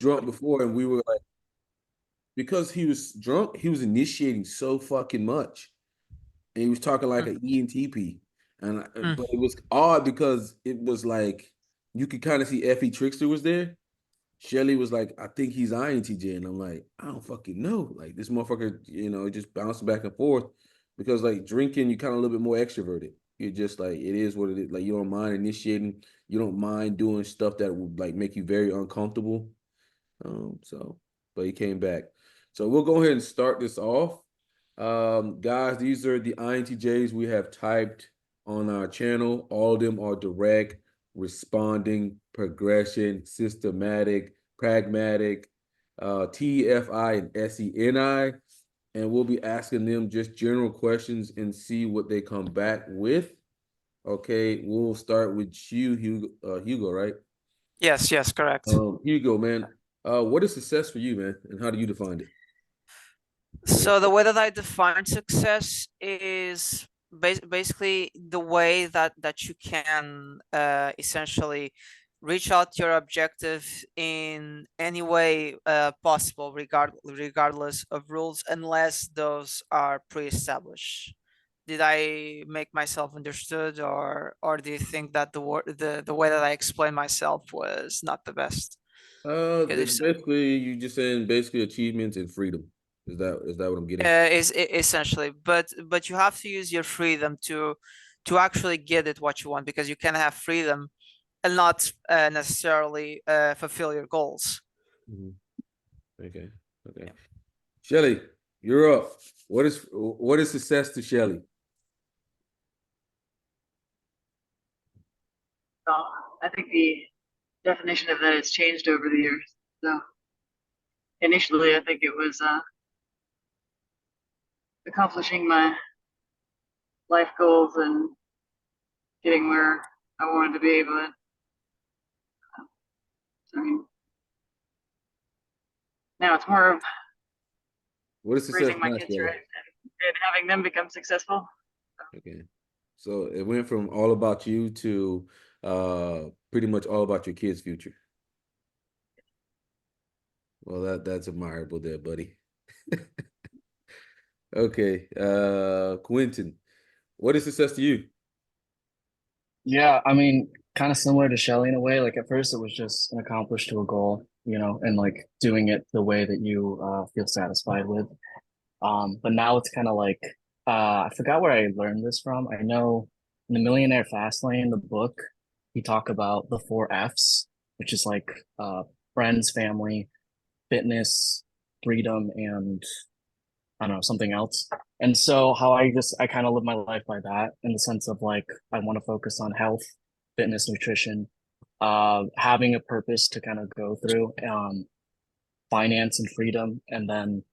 drunk before, and we were like, because he was drunk, he was initiating so fucking much, and he was talking like an ENTP, and but it was odd because it was like you could kind of see Effie Trickster was there. Shelly was like, I think he's INTJ, and I'm like, I don't fucking know. Like this motherfucker, just bouncing back and forth because like drinking, you kind of a little bit more extroverted. You're just like it is what it is. Like you don't mind initiating, you don't mind doing stuff that would like make you very uncomfortable. But he came back. So we'll go ahead and start this off. Guys, these are the INTJs we have typed on our channel. All of them are direct, responding, progression, systematic, pragmatic, TFI and SENI. And we'll be asking them just general questions and see what they come back with. Okay, we'll start with you, Hugo, right? Yes, correct. Hugo, man. What is success for you, man? And how do you define it? So the way that I define success is basically the way that you can essentially reach out your objective in any way possible, regardless of rules, unless those are pre-established. Did I make myself understood, or do you think that the way that I explained myself was not the best? Because if so, Basically, you just saying basically achievements and freedom. Is that what I'm getting? is essentially, but you have to use your freedom to actually get it what you want, because you can have freedom and not necessarily fulfill your goals. Mhm. Okay. Okay. Shelly, you're up. What is success to Shelly? Well, I think the definition of that has changed over the years. So initially, I think it was accomplishing my life goals and getting where I wanted to be. But I mean, now it's more of What is success raising my now, kids Shelly? right and having them become successful. Okay. So it went from all about you to pretty much all about your kids' future. Well, that's admirable there, buddy. Okay. Quentin, what is success to you? Yeah, I mean, kind of similar to Shelly in a way. Like at first, it was just an accomplish to a goal, and like doing it the way that you feel satisfied with. But now it's kind of like I forgot where I learned this from. I know in the Millionaire Fastlane, the book, he talk about the four F's, which is like friends, family, fitness, freedom, and I don't know, something else. And so how I kind of live my life by that in the sense of like I want to focus on health, fitness, nutrition, having a purpose to kind of go through, finance and freedom, and then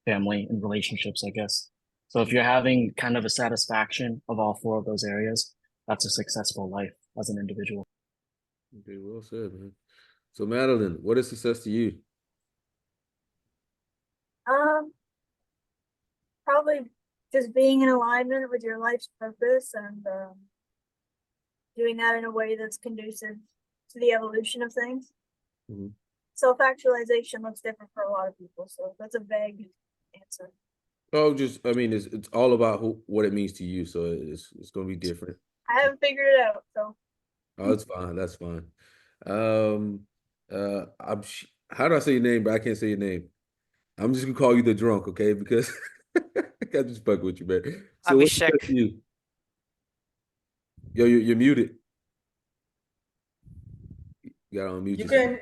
family and relationships, I guess. So if you're having kind of a satisfaction of all four of those areas, that's a successful life as an individual. Okay, well said, man. So Madeline, what is success to you? Um, Probably just being in alignment with your life's purpose and doing that in a way that's conducive to the evolution of things. Mhm. Self-actualization looks different for a lot of people, so that's a vague answer. Oh, I mean, it's all about what it means to you. So it's going to be different. I haven't figured it out, so. Oh, it's fine. That's fine. Um, how do I say your name? But I can't say your name. I'm just gonna call you the drunk, okay? Because I got just fuck with you, man. So what's that Abhishek. to you? Yo, you're muted. You gotta unmute You yourself.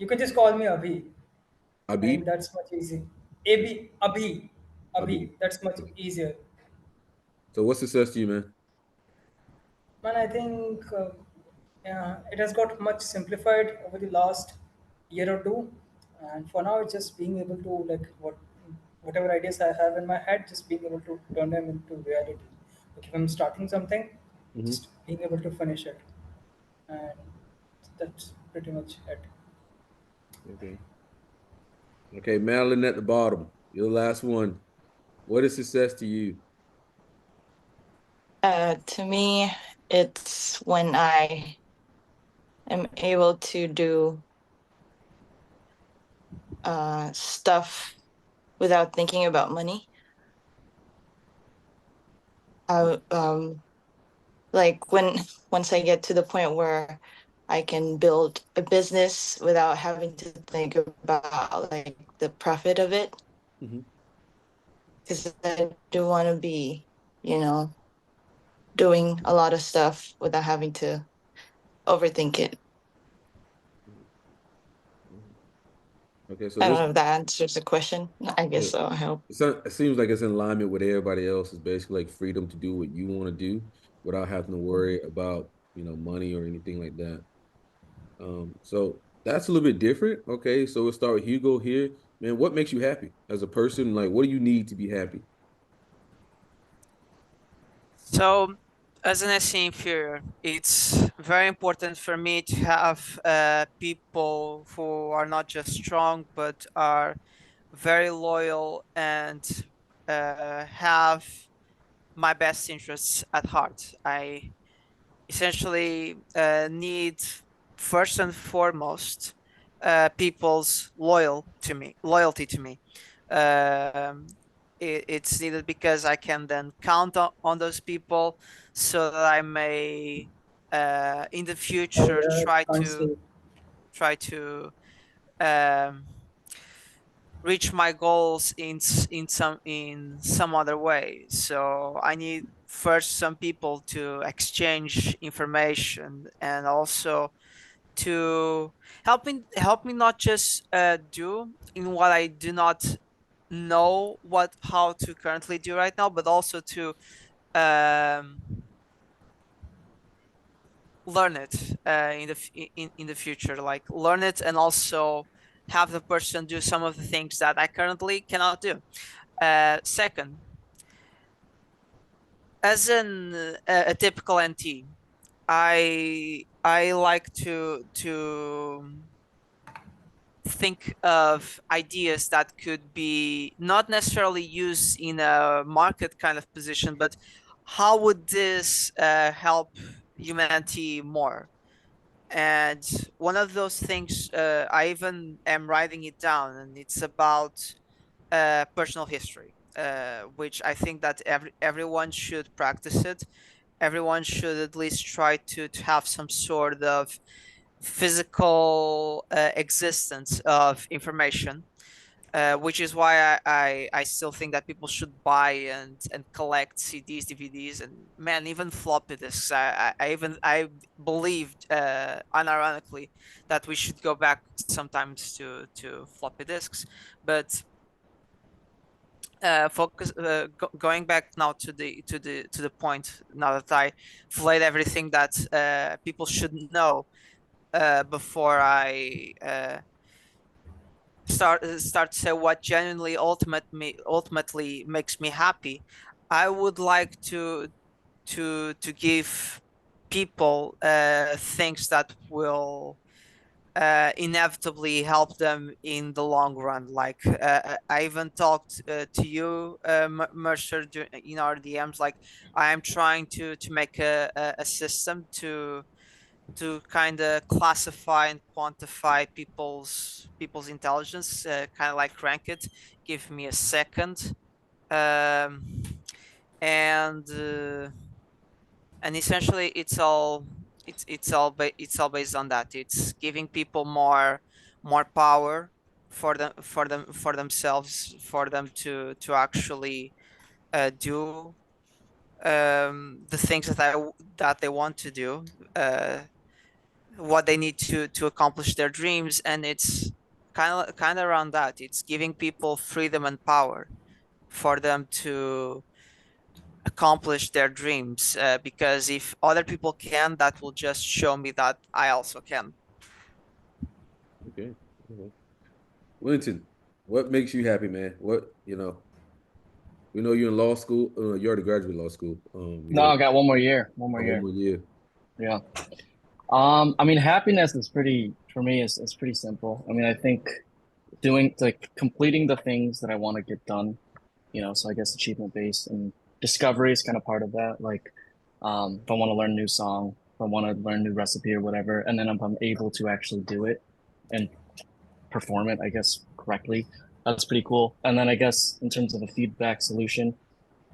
can just call me Abhi. I think Abib? that's much easy. Abhi, Abib. That's much easier. So what's success to you, man? Man, I think yeah, it has got much simplified over the last year or two, and for now, it's just being able to whatever ideas I have in my head, just being able to turn them into reality. Like if I'm starting something, Hmm. just being able to finish it, and that's pretty much it. Okay. Okay, Madeline at the bottom. You're the last one. What is success to you? To me, it's when I am able to do stuff without thinking about money. Like once I get to the point where I can build a business without having to think about like the profit of it, because I do want to be, doing a lot of stuff without having to overthink it. Okay, so I don't this know if that answers the question. I guess so. I hope. it seems like it's in alignment with everybody else. It's basically like freedom to do what you want to do without having to worry about, money or anything like that. So that's a little bit different. Okay, so we'll start with Hugo here. Man, what makes you happy as a person? Like, what do you need to be happy? So, as an SE inferior, it's very important for me to have people who are not just strong, but are very loyal and have my best interests at heart. I essentially need, first and foremost, people's loyalty to me. Um, it's needed because I can then count on those people, so that I may in the future Yeah, can't try to um, reach my goals in some other way. So I need first some people to exchange information, and also to help me not just do in what I do not know how to currently do right now, but also to um, learn it in the future, like learn it, and also have the person do some of the things that I currently cannot do. Second, as a typical NT, I like to think of ideas that could be not necessarily used in a market kind of position, but how would this help humanity more? And one of those things, I even am writing it down, and it's about personal history, which I think that everyone should practice it. Everyone should at least try to have some sort of physical existence of information, which is why I still think that people should buy and collect CDs, DVDs, and man, even floppy disks. I believed unironically that we should go back sometimes to floppy disks, but going back now to the point, now that I've laid everything that people should know before I start to say what genuinely ultimately makes me happy. I would like to give people things that will inevitably help them in the long run. Like I even talked to you, Mercer, in our DMs. Like I am trying to make a system to kind of classify and quantify people's intelligence, kind of like rank it. Give me a second, um, and essentially it's all based on that. It's giving people more power for themselves, for them to actually do the things that they want to do, what they need to accomplish their dreams. And it's kind of around that. It's giving people freedom and power for them to accomplish their dreams, because if other people can, that will just show me that I also can. Okay. Winton, what makes you happy, man? We know you're in law school. You already graduated law school. No, I got one more year. One more year. One more year. Yeah. I mean, happiness is pretty, for me, is pretty simple. I mean, I think completing the things that I want to get done, so I guess achievement based and discovery is kind of part of that. Like, if I want to learn a new song, if I want to learn a new recipe or whatever, and then if I'm able to actually do it and perform it, I guess correctly. That's pretty cool. And then I guess in terms of the feedback solution,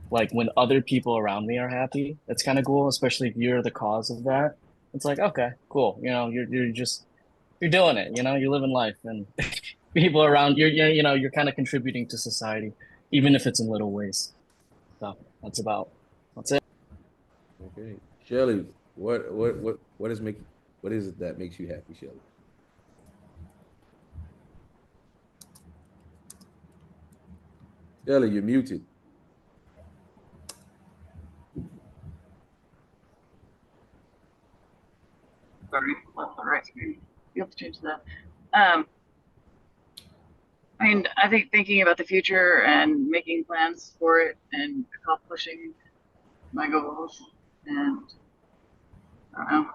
like when other people around me are happy, it's kind of cool, especially if you're the cause of that. It's like, okay, cool. You're doing it, you're living life, and people around you're kind of contributing to society, even if it's in little ways. So that's it. Okay, Shelly, what is it that makes you happy, Shelly? Shelly, you're muted. Sorry, left or right screen. You have to change that. I mean, I think thinking about the future and making plans for it and accomplishing my goals and I don't know,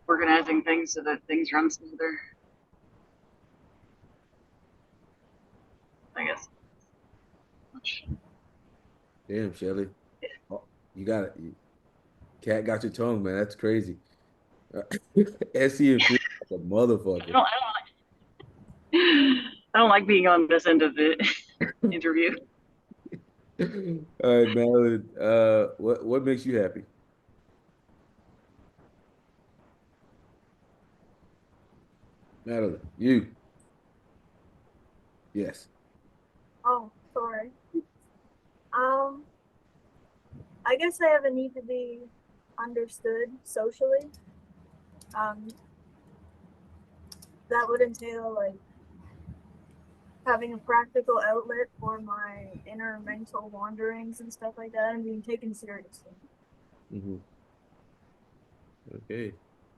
organizing things so that things run smoother. I guess. Much. Damn, Shelly. Oh, you got it. Cat got your tongue, man. That's crazy. SE and feel like a motherfucker. I don't like being on this end of the interview. All right, Madeline. What makes you happy? Madeline, you. Yes. Oh, sorry. I guess I have a need to be understood socially. That would entail like having a practical outlet for my inner mental wanderings and stuff like that, and being taken seriously. Mm-hmm. Okay,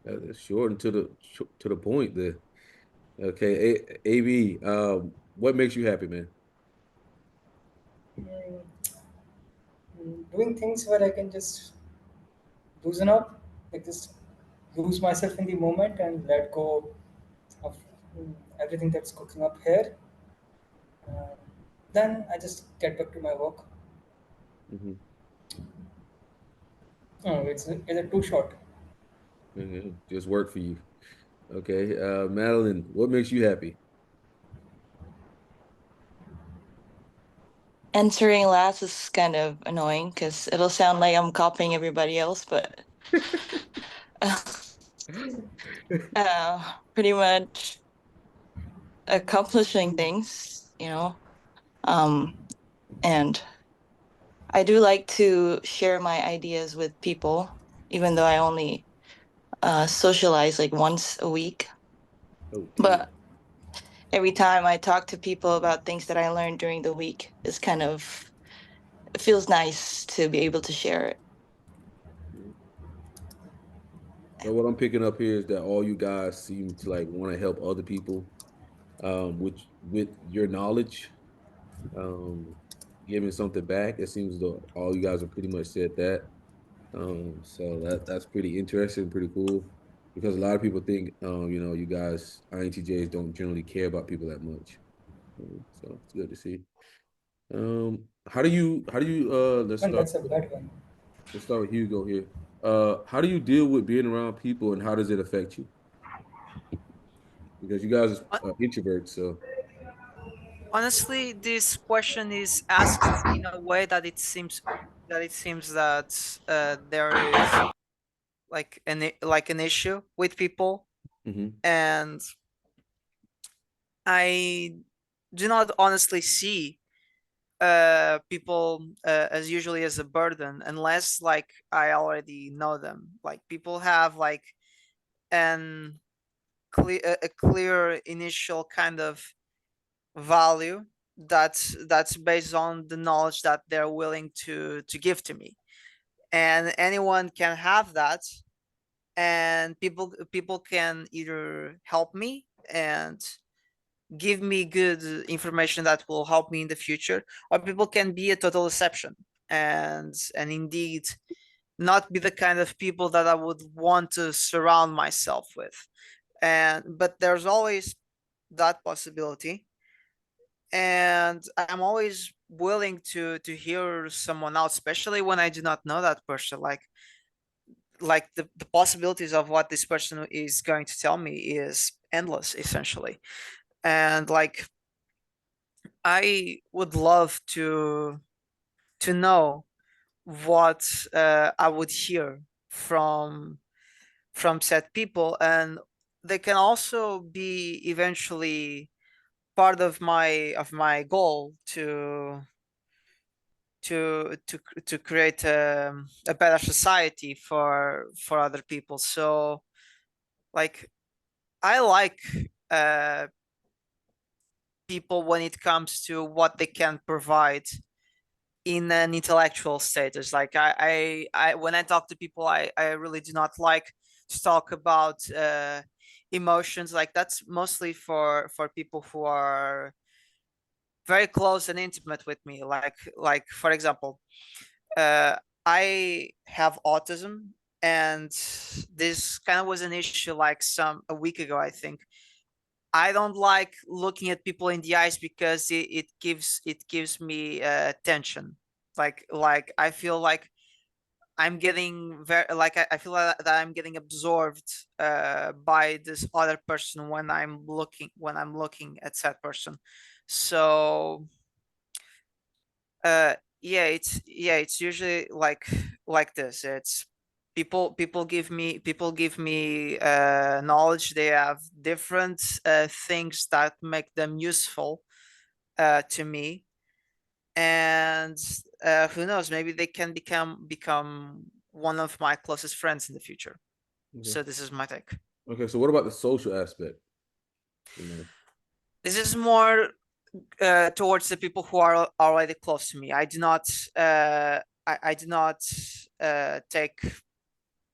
that's short and to the point there. Okay, AB, what makes you happy, man? Doing things where I can just loosen up, like just lose myself in the moment and let go of everything that's cooking up here. Uh, then I just get back to my work. Mm-hmm. No, it's too short. Just work for you. Okay, Madeline, what makes you happy? Answering last is kind of annoying because it'll sound like I'm copying everybody else, but pretty much accomplishing things, and I do like to share my ideas with people, even though I only socialize like once a week. Oh, damn. But every time I talk to people about things that I learned during the week, it feels nice to be able to share it. So what I'm picking up here is that all you guys seem to like want to help other people, with your knowledge, um, giving something back. It seems though all you guys have pretty much said that. So that's pretty interesting, pretty cool, because a lot of people think, you guys INTJs don't generally care about people that much. So it's good to see. How do you And that's a bad one. let's start with Hugo here. How do you deal with being around people and how does it affect you? Because you guys are introverts, so. Honestly, this question is asked in a way that it seems that there is like an issue with people, Mm-hmm. and I do not honestly see people as usually as a burden unless like I already know them. Like people have like an a clear initial kind of value that's based on the knowledge that they're willing to give to me, and anyone can have that, and people can either help me and give me good information that will help me in the future, or people can be a total exception and indeed not be the kind of people that I would want to surround myself with. But there's always that possibility, and I'm always willing to hear someone out, especially when I do not know that person. Like the possibilities of what this person is going to tell me is endless, essentially. And like, I would love to know what I would hear from said people, and they can also be eventually part of my goal to create a better society for other people. So like, I like people when it comes to what they can provide in an intellectual status. Like, I when I talk to people, I really do not like to talk about emotions. Like, that's mostly for people who are very close and intimate with me. Like for example, I have autism, and this kind of was an issue like a week ago, I think. I don't like looking at people in the eyes because it gives me tension. Like I feel like I'm getting I feel like that I'm getting absorbed by this other person when I'm looking at that person. So yeah, it's usually like this. It's people give me knowledge. They have different things that make them useful to me, and who knows, maybe they can become one of my closest friends in the future. Okay. So this is my take. Okay, so what about the social aspect? You know, This is more towards the people who are already close to me. I do not I do not take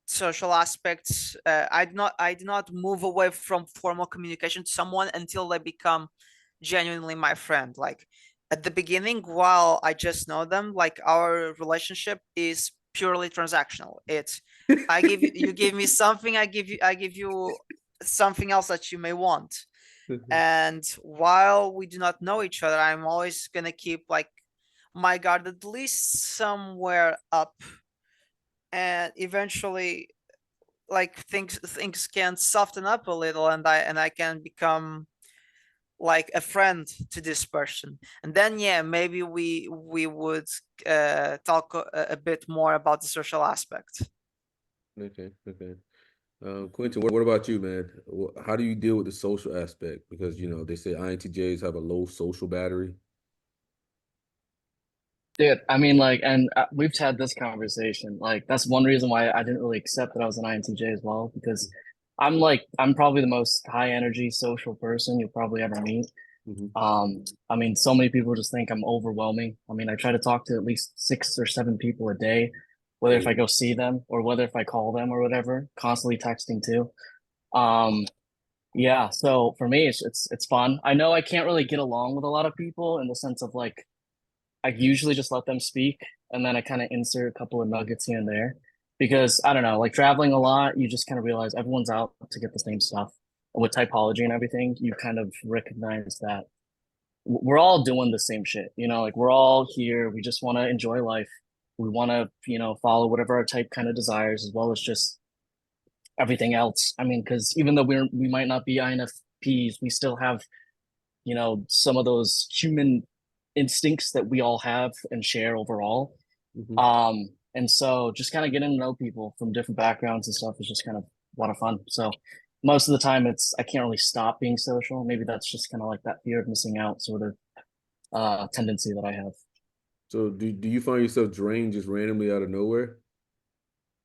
social aspects. I do not move away from formal communication to someone until they become genuinely my friend. Like, at the beginning, while I just know them, like, our relationship is purely transactional. It's you give me something, I give you something else that you may want. And while we do not know each other, I'm always gonna keep like my guard at least somewhere up, and eventually, like, things can soften up a little, and I can become like a friend to this person. And then yeah, maybe we would talk a bit more about the social aspect. okay. Quentin, what about you, man? How do you deal with the social aspect? Because they say INTJs have a low social battery. Dude, I mean, like, and we've had this conversation. Like, that's one reason why I didn't really accept that I was an INTJ as well, because I'm probably the most high energy social person you'll probably ever meet. I mean, so many people just think I'm overwhelming. I mean, I try to talk to at least 6 or 7 people a day, whether if I go see them or whether if I call them or whatever, constantly texting too. Yeah, so for me, it's fun. I know I can't really get along with a lot of people in the sense of like, I usually just let them speak and then I kind of insert a couple of nuggets here and there because I don't know, like traveling a lot, you just kind of realize everyone's out to get the same stuff. And with typology and everything, you kind of recognize that we're all doing the same shit, like we're all here. We just want to enjoy life. We want to, follow whatever our type kind of desires as well as just everything else. I mean, because even though we might not be INFPs, we still have, some of those human instincts that we all have and share overall. And so just kind of getting to know people from different backgrounds and stuff is just kind of a lot of fun. So most of the time I can't really stop being social. Maybe that's just kind of like that fear of missing out sort of tendency that I have. So do you find yourself drained just randomly out of nowhere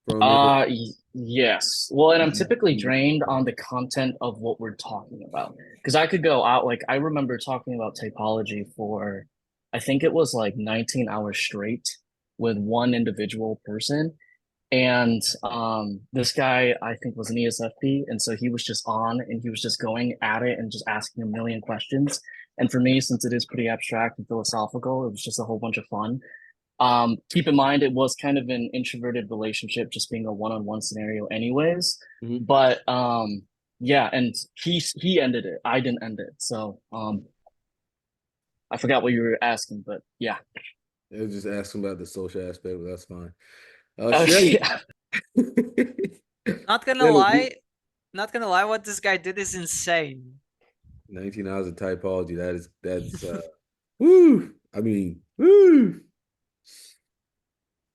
from it? Yes. Well, and I'm typically drained on the content of what we're talking about. Because I could go out, like I remember talking about typology for I think it was like 19 hours straight with one individual person. And this guy I think was an ESFP, and so he was just on and he was just going at it and just asking a million questions. And for me, since it is pretty abstract and philosophical, it was just a whole bunch of fun. Keep in mind it was kind of an introverted relationship, just being a one-on-one scenario anyways. But yeah, and he ended it. I didn't end it. So I forgot what you were asking, but yeah. I was just asking about the social aspect, but that's fine. Yeah. Not gonna lie, what this guy did is insane. 19 hours of typology. That's woo. Woo.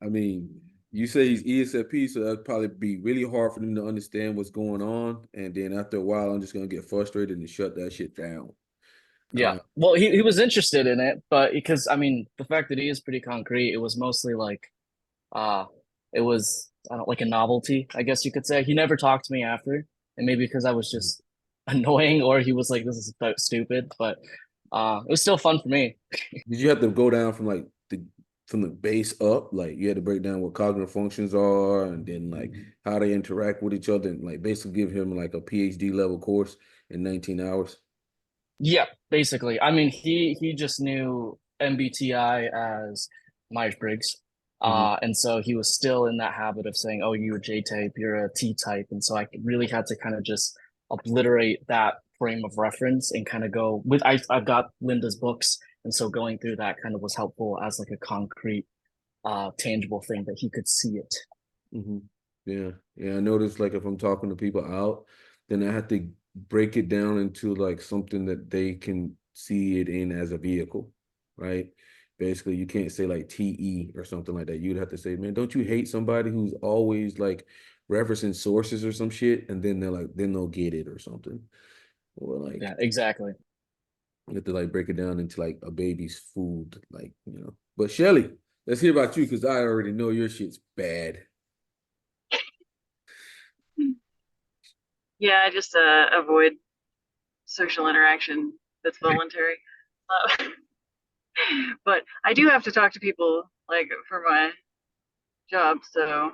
I mean, you say he's ESFP, so that'd probably be really hard for them to understand what's going on. And then after a while, I'm just gonna get frustrated and shut that shit down. Yeah. Well, he was interested in it, but because I mean, the fact that he is pretty concrete, it was mostly like uh it was I don't like a novelty, I guess you could say. He never talked to me after, and maybe because I was just annoying or he was like, this is stupid, but it was still fun for me. Did you have to go down from the base up? Like you had to break down what cognitive functions are, and then like how they interact with each other, and like basically give him like a PhD level course in 19 hours. Yeah, basically. I mean, he just knew MBTI as Myers-Briggs. And so he was still in that habit of saying, "Oh, you're a J type, you're a T type," and so I really had to kind of just obliterate that frame of reference and kind of go with. I've got Linda's books, and so going through that kind of was helpful as like a concrete, tangible thing that he could see it. Mm-hmm. Yeah, yeah. I noticed like if I'm talking to people out, then I have to break it down into like something that they can see it in as a vehicle, right? Basically, you can't say like TE or something like that. You'd have to say, man, don't you hate somebody who's always like referencing sources or some shit, and then then they'll get it or something, or like Yeah, exactly. you have to like break it down into like a baby's food, like But Shelly, let's hear about you because I already know your shit's bad. Yeah, I just avoid social interaction that's voluntary. But I do have to talk to people like for my job, so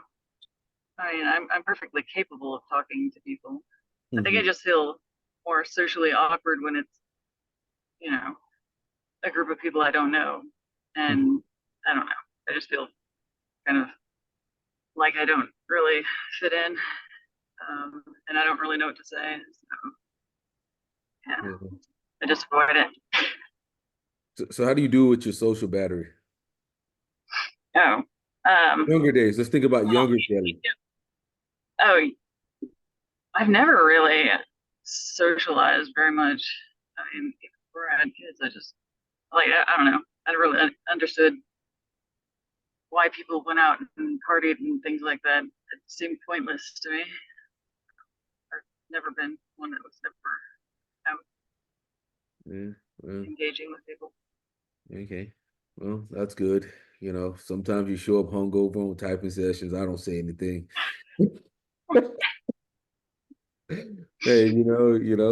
I mean I'm perfectly capable of talking to people. I think I just feel more socially awkward when it's, you know, a group of people I don't know. And I don't know. I just feel kind of like I don't really fit in. And I don't really know what to say. So yeah, I just avoid it. So how do you do with your social battery? Oh. Younger days. Let's think about younger Shelly. Oh, I've never really socialized very much. I mean, before I had kids, I just like I don't know. I never really understood why people went out and partied and things like that. It seemed pointless to me. I've never been one that was ever out engaging with people. Okay. Well, that's good. Sometimes you show up hungover on typing sessions. I don't say anything. Hey,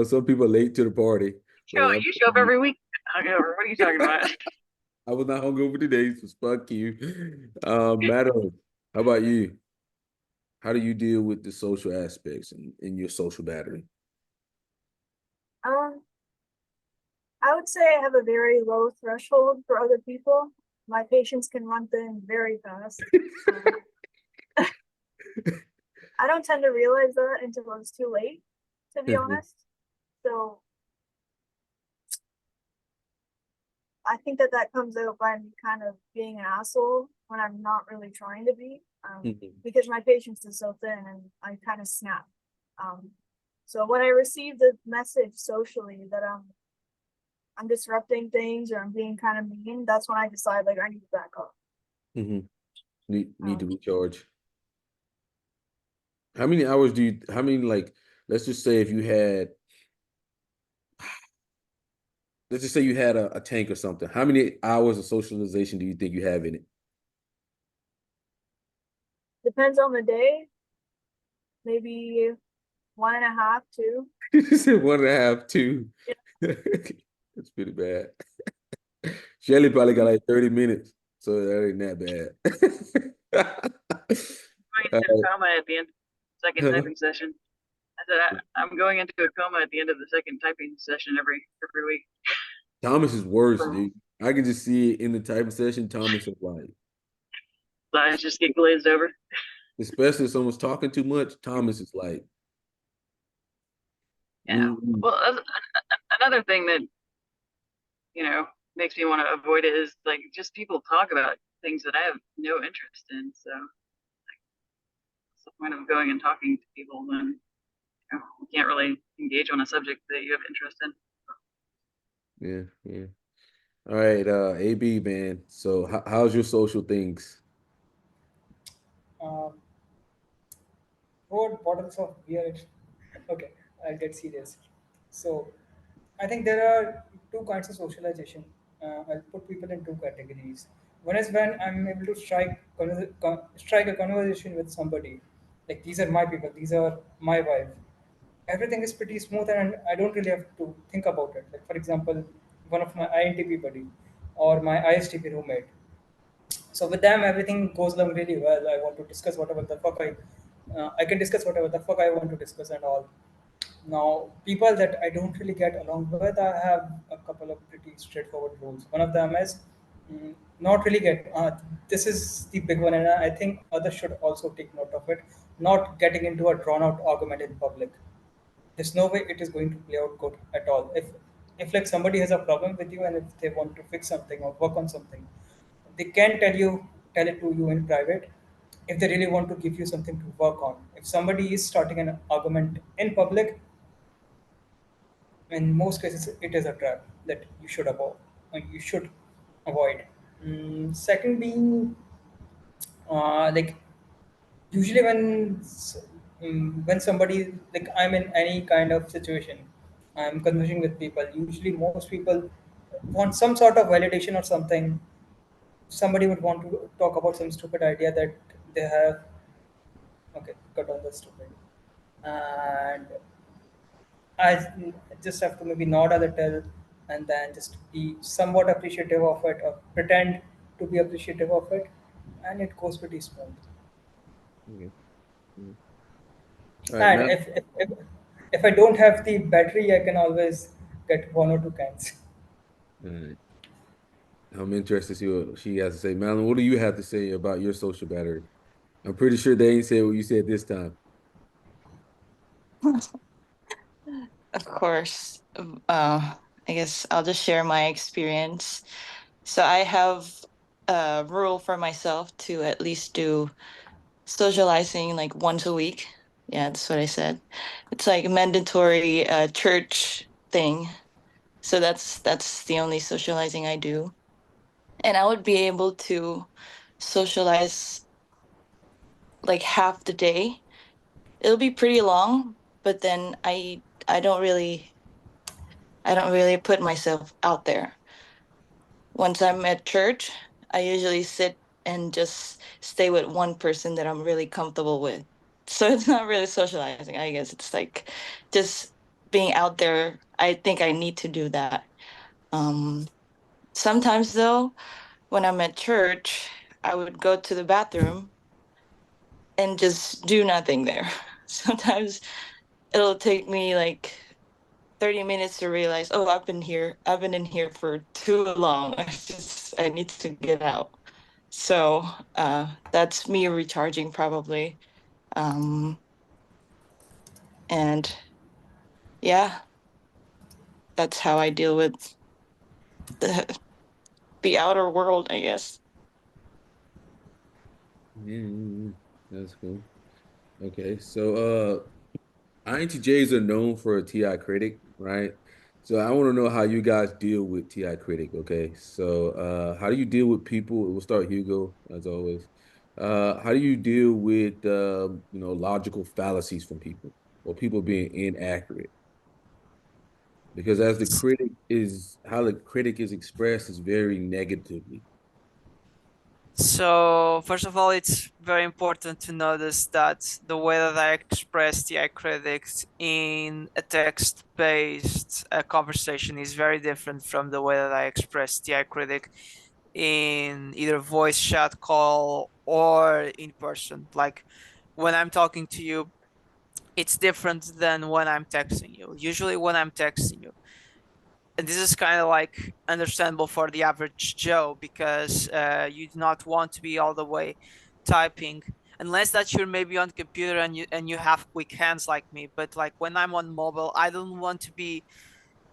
some people are late to the party. You show up every week. Hungover. What are you talking about? I was not hungover today, so fuck you. Madeline, how about you? How do you deal with the social aspects in your social battery? I would say I have a very low threshold for other people. My patience can run thin very fast. I don't tend to realize that until it's too late, to be honest. So I think that comes out by me kind of being an asshole when I'm not really trying to be, because my patience is so thin and I kind of snap. So when I receive the message socially that I'm disrupting things or I'm being kind of mean, that's when I decide like I need to back up. Need to recharge. How many hours like, let's just say let's just say you had a tank or something. How many hours of socialization do you think you have in it? Depends on the day. Maybe 1.5, 2. You said 1.5, 2. Yeah. That's pretty bad. Shelly probably got like 30 minutes, so that ain't that bad. Going into a coma at the end of the second typing session. I said I'm going into a coma at the end of the second typing session every week. Thomas is worse, dude. I can just see it in the typing session. Thomas is like, so I just get glazed over. Especially if someone's talking too much. Thomas is like, yeah. Well, another thing that makes me want to avoid it is like just people talk about things that I have no interest in. So what's the point of going and talking to people when you can't really engage on a subject that you have interest in? Yeah, yeah. All right, AB man. So how's your social things? Um, What bottles of beer? Okay, I'll get serious. So, I think there are two kinds of socialization. I'll put people in two categories. One is when I'm able to strike a conversation with somebody. Like these are my people, these are my vibe. Everything is pretty smooth, and I don't really have to think about it. Like for example, one of my INTP buddy or my ISTP roommate. So with them, everything goes along really well. I want to discuss whatever the fuck I can discuss whatever the fuck I want to discuss and all. Now, people that I don't really get along with, I have a couple of pretty straightforward rules. One of them is not really get. This is the big one, and I think others should also take note of it. Not getting into a drawn-out argument in public. There's no way it is going to play out good at all. If like somebody has a problem with you and if they want to fix something or work on something, they can tell it to you in private. If they really want to give you something to work on, if somebody is starting an argument in public, in most cases it is a trap that you should avoid. Second being like usually when somebody, like I'm in any kind of situation, I'm conversing with people, usually most people want some sort of validation or something. Somebody would want to talk about some stupid idea that they have. Okay, cut on the stupid. And I just have to maybe nod a little and then just be somewhat appreciative of it or pretend to be appreciative of it, and it goes pretty smooth. Okay. Mm. All right, And man. if I don't have the battery, I can always get one or two cans. All right. I'm interested to see what she has to say. Malin, what do you have to say about your social battery? I'm pretty sure they ain't said what you said this time. Of course. I guess I'll just share my experience. So I have a rule for myself to at least do socializing like once a week. Yeah, that's what I said. It's like a mandatory church thing. So that's the only socializing I do. And I would be able to socialize like half the day. It'll be pretty long, but then I don't really put myself out there. Once I'm at church, I usually sit and just stay with one person that I'm really comfortable with. So it's not really socializing, I guess. It's like just being out there. I think I need to do that. Um, Sometimes though, when I'm at church, I would go to the bathroom and just do nothing there. Sometimes it'll take me like 30 minutes to realize, oh, I've been in here for too long. I need to get out. So that's me recharging probably. Um, and yeah, that's how I deal with the the outer world, I guess. Yeah, that's cool. Okay, so INTJs are known for a TI critic, right? So I want to know how you guys deal with TI critic. Okay, so how do you deal with people? We'll start Hugo as always. How do you deal with logical fallacies from people or people being inaccurate? Because as the critic is how the critic is expressed is very negatively. So first of all, it's very important to notice that the way that I express the critics in a text-based conversation is very different from the way that I express the critic in either voice chat call or in person. Like when I'm talking to you, it's different than when I'm texting you. Usually when I'm texting you, and this is kind of like understandable for the average Joe because you do not want to be all the way typing unless that you're maybe on computer and you have quick hands like me. But like when I'm on mobile, I don't want to be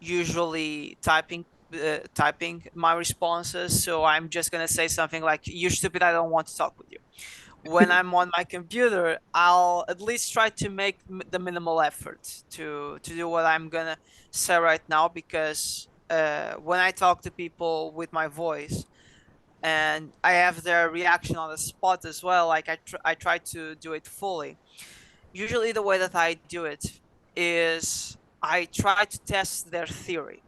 usually typing my responses. So I'm just gonna say something like, "You're stupid. I don't want to talk with you." When I'm on my computer, I'll at least try to make the minimal effort to do what I'm gonna say right now because when I talk to people with my voice, and I have their reaction on the spot as well. Like I try to do it fully. Usually, the way that I do it is I try to test their theory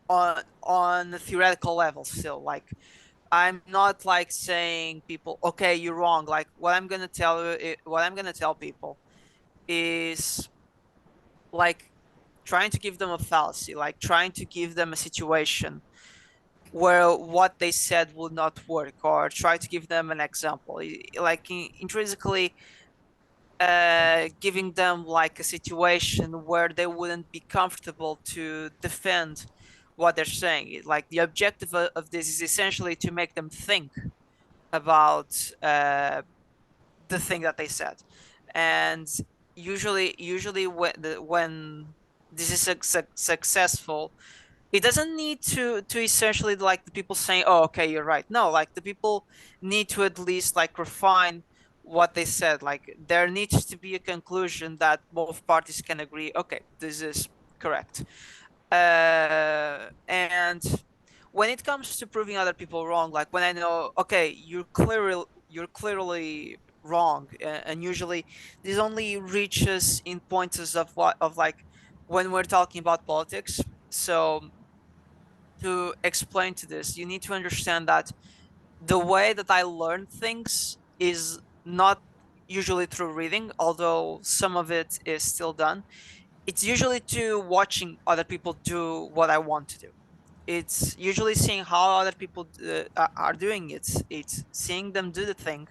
on the theoretical level still. Like I'm not like saying people, okay, you're wrong. Like what I'm gonna tell people is like trying to give them a fallacy, like trying to give them a situation where what they said would not work, or try to give them an example, like intrinsically giving them like a situation where they wouldn't be comfortable to defend what they're saying. Like the objective of this is essentially to make them think about the thing that they said. And usually when this is successful, it doesn't need to essentially like the people saying, oh, okay, you're right. No, like the people need to at least like refine what they said. Like there needs to be a conclusion that both parties can agree, okay, this is correct. And when it comes to proving other people wrong, like when I know, okay, you're clearly wrong, and usually this only reaches in pointers of like when we're talking about politics. So to explain to this, you need to understand that the way that I learn things is not usually through reading, although some of it is still done. It's usually to watching other people do what I want to do. It's usually seeing how other people are doing it. It's seeing them do the thing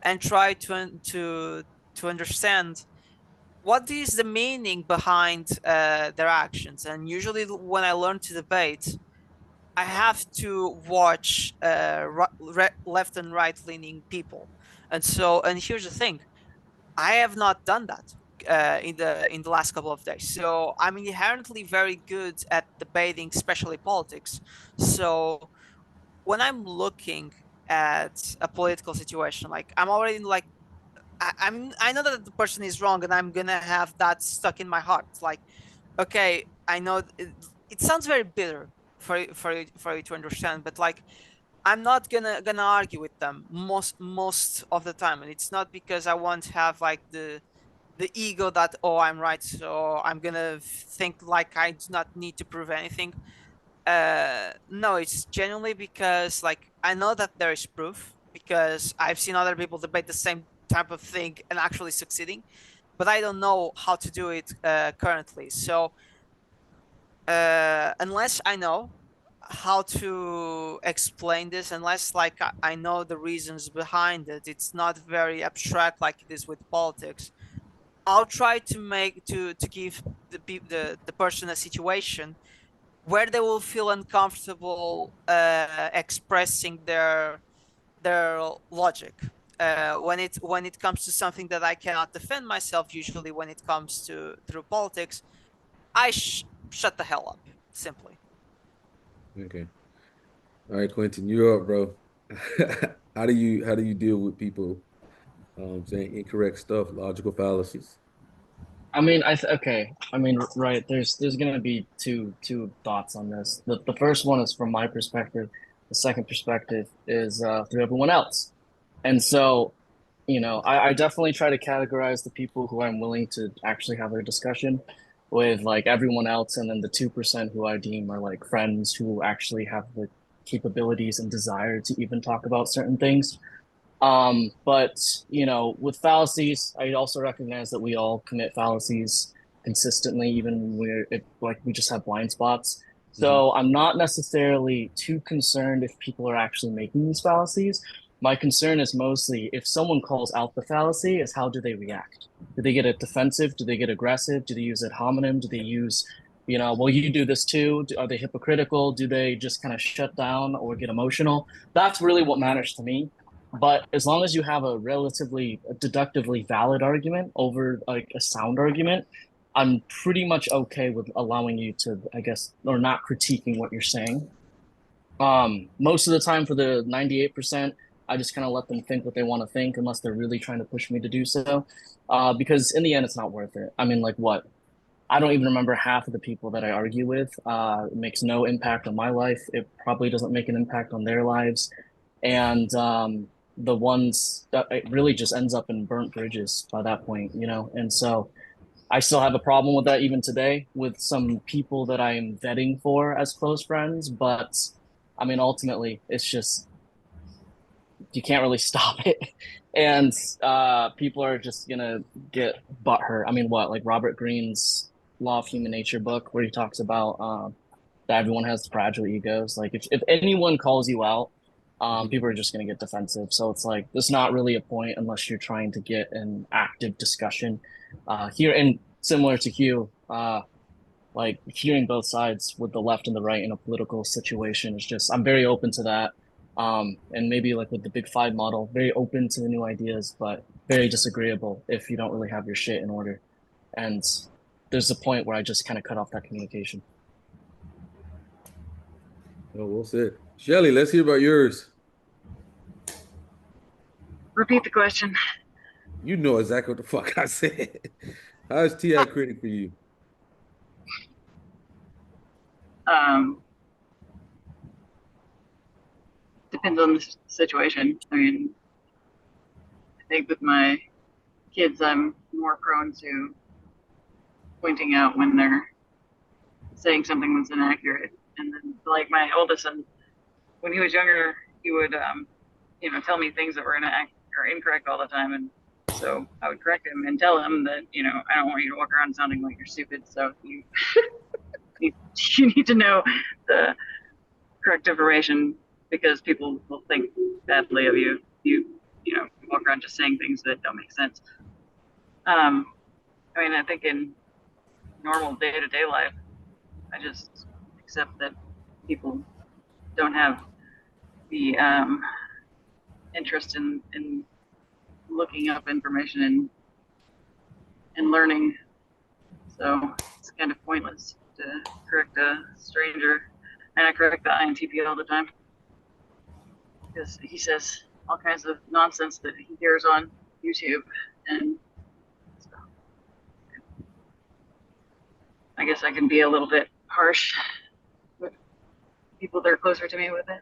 and try to understand what is the meaning behind their actions. And usually when I learn to debate, I have to watch left and right leaning people. And here's the thing, I have not done that in the last couple of days. So I'm inherently very good at debating, especially politics. So when I'm looking at a political situation, like I'm already like I know that the person is wrong, and I'm gonna have that stuck in my heart. Like, okay, I know it sounds very bitter for you to understand, but like I'm not gonna argue with them most of the time, and it's not because I want to have like the ego that, oh, I'm right, so I'm gonna think like I do not need to prove anything. No, it's genuinely because like I know that there is proof, because I've seen other people debate the same type of thing and actually succeeding, but I don't know how to do it currently. So unless I know how to explain this, unless like I know the reasons behind it, it's not very abstract like it is with politics. I'll try to give the person a situation where they will feel uncomfortable expressing their logic. When it comes to something that I cannot defend myself, usually when it comes to through politics, I shut the hell up, simply. Okay. All right, Quentin, you're up, bro. How do you deal with people saying incorrect stuff, logical fallacies? I mean, okay. I mean, right. There's gonna be two thoughts on this. The first one is from my perspective. The second perspective is through everyone else. And so, I definitely try to categorize the people who I'm willing to actually have a discussion with, like everyone else, and then the 2% who I deem are like friends who actually have the capabilities and desire to even talk about certain things. But with fallacies, I also recognize that we all commit fallacies consistently, even when we just have blind spots. So I'm not necessarily too concerned if people are actually making these fallacies. My concern is mostly if someone calls out the fallacy, is how do they react? Do they get defensive? Do they get aggressive? Do they use ad hominem? Do they use, well, you do this too? Are they hypocritical? Do they just kind of shut down or get emotional? That's really what matters to me. But as long as you have a relatively deductively valid argument over like a sound argument, I'm pretty much okay with allowing you to, I guess, or not critiquing what you're saying. Most of the time for the 98%, I just kind of let them think what they want to think unless they're really trying to push me to do so. Because in the end, it's not worth it. I mean, like what? I don't even remember half of the people that I argue with. It makes no impact on my life. It probably doesn't make an impact on their lives. And the ones that it really just ends up in burnt bridges by that point, you know? And so I still have a problem with that even today with some people that I am vetting for as close friends. But I mean, ultimately, it's just you can't really stop it. And people are just gonna get butthurt. I mean, what, like Robert Greene's Law of Human Nature book, where he talks about that everyone has fragile egos. Like if anyone calls you out, people are just gonna get defensive. So it's like there's not really a point unless you're trying to get an active discussion. Here and similar to Hugh, like hearing both sides with the left and the right in a political situation is just I'm very open to that. And maybe like with the Big Five model, very open to the new ideas, but very disagreeable if you don't really have your shit in order. And there's a point where I just kind of cut off that communication. Oh, well said. Shelly, let's hear about yours. Repeat the question. You know exactly what the fuck I said. How is TI critic for you? Depends on the situation. I mean, I think with my kids, I'm more prone to pointing out when they're saying something that's inaccurate. And then, like my oldest son, when he was younger, he would, tell me things that were incorrect all the time, and so I would correct him and tell him that, I don't want you to walk around sounding like you're stupid. So you you need to know the correct information because people will think badly of you. You walk around just saying things that don't make sense. I mean, I think in normal day-to-day life, I just accept that people don't have the interest in looking up information and learning. So it's kind of pointless to correct a stranger. And I correct the INTP all the time because he says all kinds of nonsense that he hears on YouTube. And so I guess I can be a little bit harsh with people that are closer to me with it.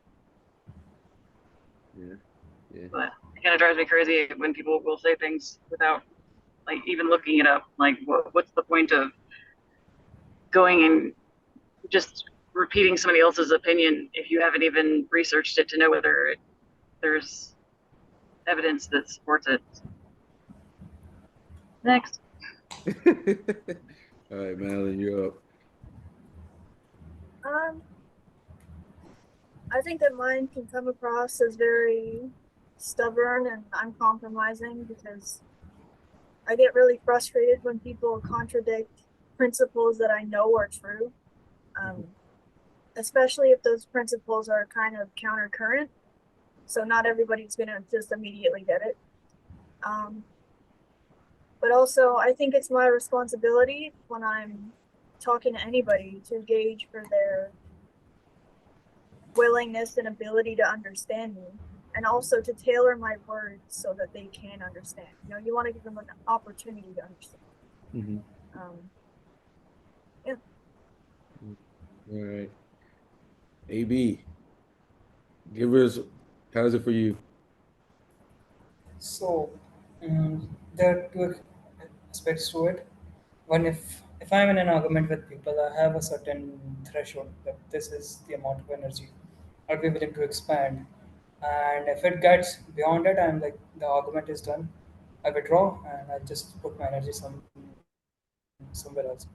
Yeah. But it kind of drives me crazy when people will say things without like even looking it up. Like, what's the point of going and just repeating somebody else's opinion if you haven't even researched it to know whether there's evidence that supports it? Next. All right, Madeline, you're up. I think that mine can come across as very stubborn and uncompromising because I get really frustrated when people contradict principles that I know are true, especially if those principles are kind of countercurrent. So not everybody's going to just immediately get it. But also, I think it's my responsibility when I'm talking to anybody to gauge for their willingness and ability to understand me, and also to tailor my words so that they can understand. You want to give them an opportunity to understand. Mm-hmm. Yeah. All right. AB, give us, how's it for you? So there are two aspects to it. One, if I'm in an argument with people, I have a certain threshold that this is the amount of energy I'd be willing to expand. And if it gets beyond it, I'm like the argument is done. I withdraw and I just put my energy somewhere else.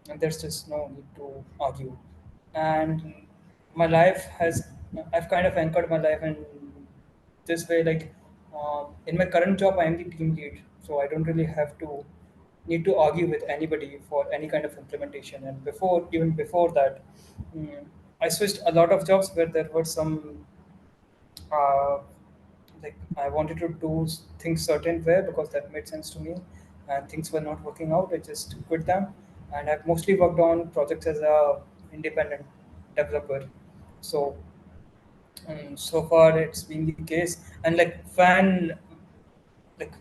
And there's just no need to argue. And my life has I've kind of anchored my life in this way. Like in my current job, I am the team lead, so I don't really have to need to argue with anybody for any kind of implementation. And even before that, mm, I switched a lot of jobs where there were some uh, like I wanted to do things certain way because that made sense to me, and things were not working out. I just quit them, and I've mostly worked on projects as a independent developer. So so far it's been the case, and like fan like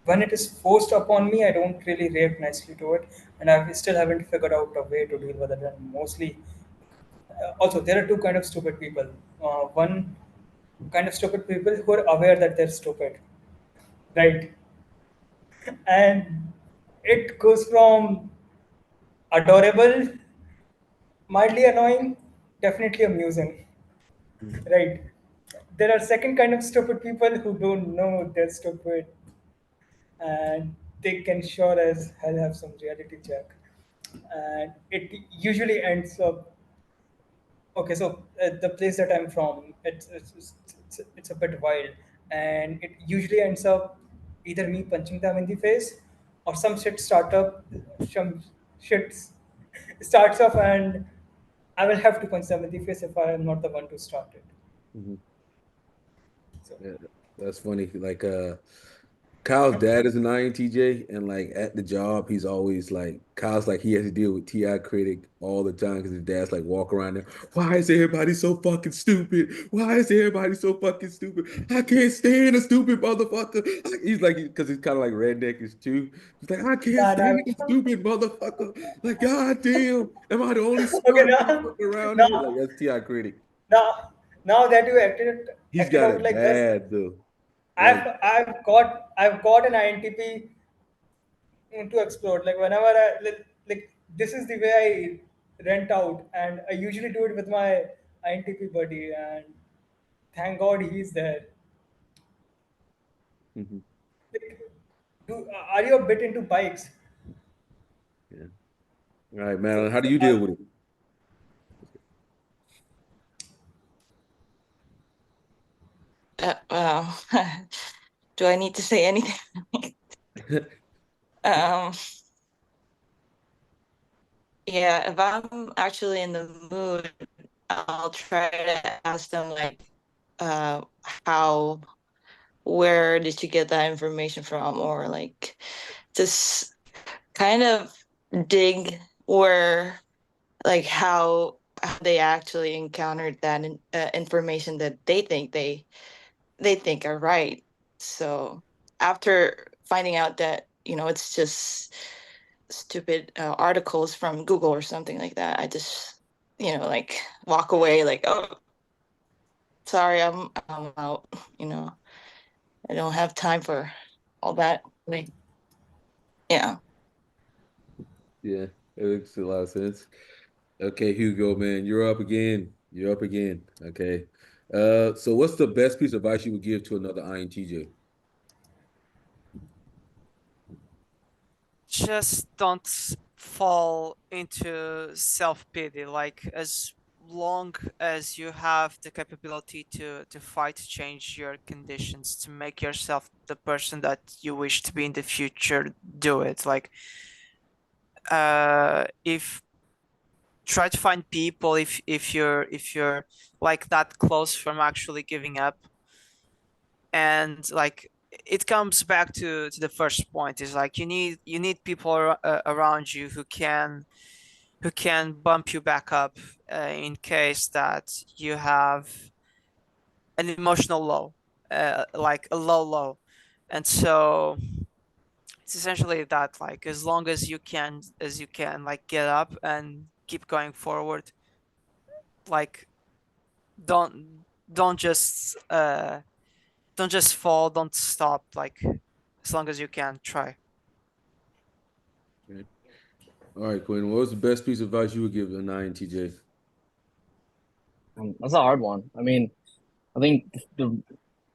when it is forced upon me, I don't really react nicely to it, and I still haven't figured out a way to deal with it. And mostly, also there are two kind of stupid people. One kind of stupid people who are aware that they're stupid, right? And it goes from adorable, mildly annoying, definitely amusing, right? There are second kind of stupid people who don't know they're stupid, and they can sure as hell have some reality check, and it usually ends up okay. So the place that I'm from, it's a bit wild, and it usually ends up either me punching them in the face, or some shit starts off, and I will have to punch them in the face if I am not the one to start it. Mhm. So Yeah, that's funny. Like Kyle's dad is an INTJ, and like at the job, he's always like Kyle's like he has to deal with TI critic all the time because his dad's like walk around there. Why is everybody so fucking stupid? Why is everybody so fucking stupid? I can't stand a stupid motherfucker. He's like because he's kind of like redneckish too. He's like I can't and stand a stupid motherfucker. Like God damn, am I the only okay, smart motherfucker around here? Like now that's TI critic. now now that you He's acted got out it like this, bad though. Like I've got an INTP to explore. Like whenever like this is the way I rent out, and I usually do it with my INTP buddy, and thank God he's there. mhm, Like, are you a bit into bikes? yeah. All right, So, Madeline, how do so you deal with Well, do I need to say anything? it? um, yeah, if I'm actually in the mood, I'll try to ask them like, uh, how, where did you get that information from? Or like, just kind of dig where, like, how they actually encountered that information that they think are right. So after finding out that, it's just stupid articles from Google or something like that, I just, like walk away like, oh, sorry, I'm out, you know. I don't have time for all that. Like, yeah. Yeah, it makes a lot of sense. Okay, Hugo, man, you're up again. You're up again. Okay. So what's the best piece of advice you would give to another INTJ? Just don't fall into self-pity. Like, as long as you have the capability to fight to change your conditions, to make yourself the person that you wish to be in the future, do it. Like, if try to find people, if you're like that close from actually giving up, and like it comes back to the first point, is like you need people around you who can bump you back up in case that you have an emotional low, like a low. And so it's essentially that, like, as long as you can like get up and keep going forward. Like, don't don't just uh don't just fall, don't stop. Like, as long as you can, try. Okay. All right, Quinn, what was the best piece of advice you would give an INTJ? That's a hard one. I mean, I think the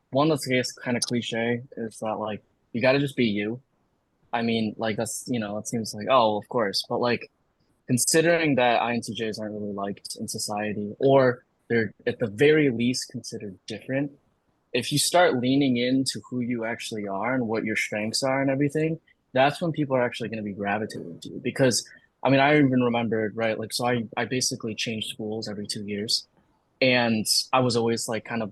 one that's, I guess, kind of cliche is that like you got to just be you. I mean, like that's, it seems like, oh, of course, but like considering that INTJs aren't really liked in society, or they're at the very least considered different, if you start leaning into who you actually are and what your strengths are and everything, that's when people are actually going to be gravitating to you. Because I mean, I even remembered, right? Like, so I basically changed schools every 2 years, and I was always like kind of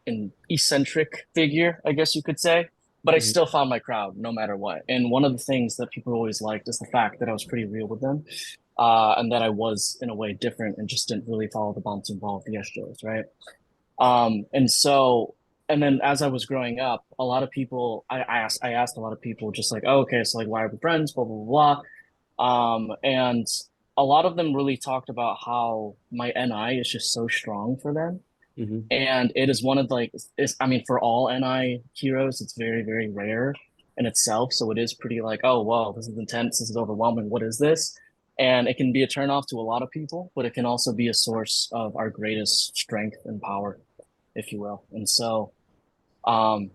an eccentric figure, I guess you could say. But I Mhm. still found my crowd no matter what. And one of the things that people always liked is the fact that I was pretty real with them, and that I was in a way different and just didn't really follow the bouncing ball of the SJs, right? And so and then as I was growing up, a lot of people, I asked a lot of people just like, oh, okay, so like, why are we friends? Blah, blah, blah. And a lot of them really talked about how my NI is just so strong for them. Mm-hmm. And it is one of like, I mean, for all NI heroes, it's very, very rare in itself. So it is pretty like, oh, wow, this is intense. This is overwhelming. What is this? And it can be a turnoff to a lot of people, but it can also be a source of our greatest strength and power, if you will. And so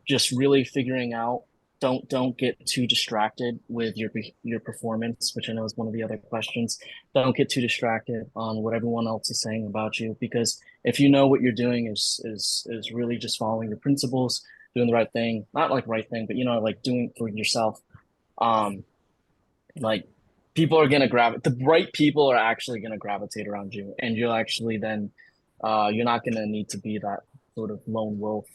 just really figuring out, don't get too distracted with your performance, which I know is one of the other questions. Don't get too distracted on what everyone else is saying about you, because if you know what you're doing is really just following your principles, doing the right thing, not like right thing, but you know, like doing for yourself. Like people are gonna the right people are actually gonna gravitate around you, and you'll actually then you're not gonna need to be that sort of lone wolf,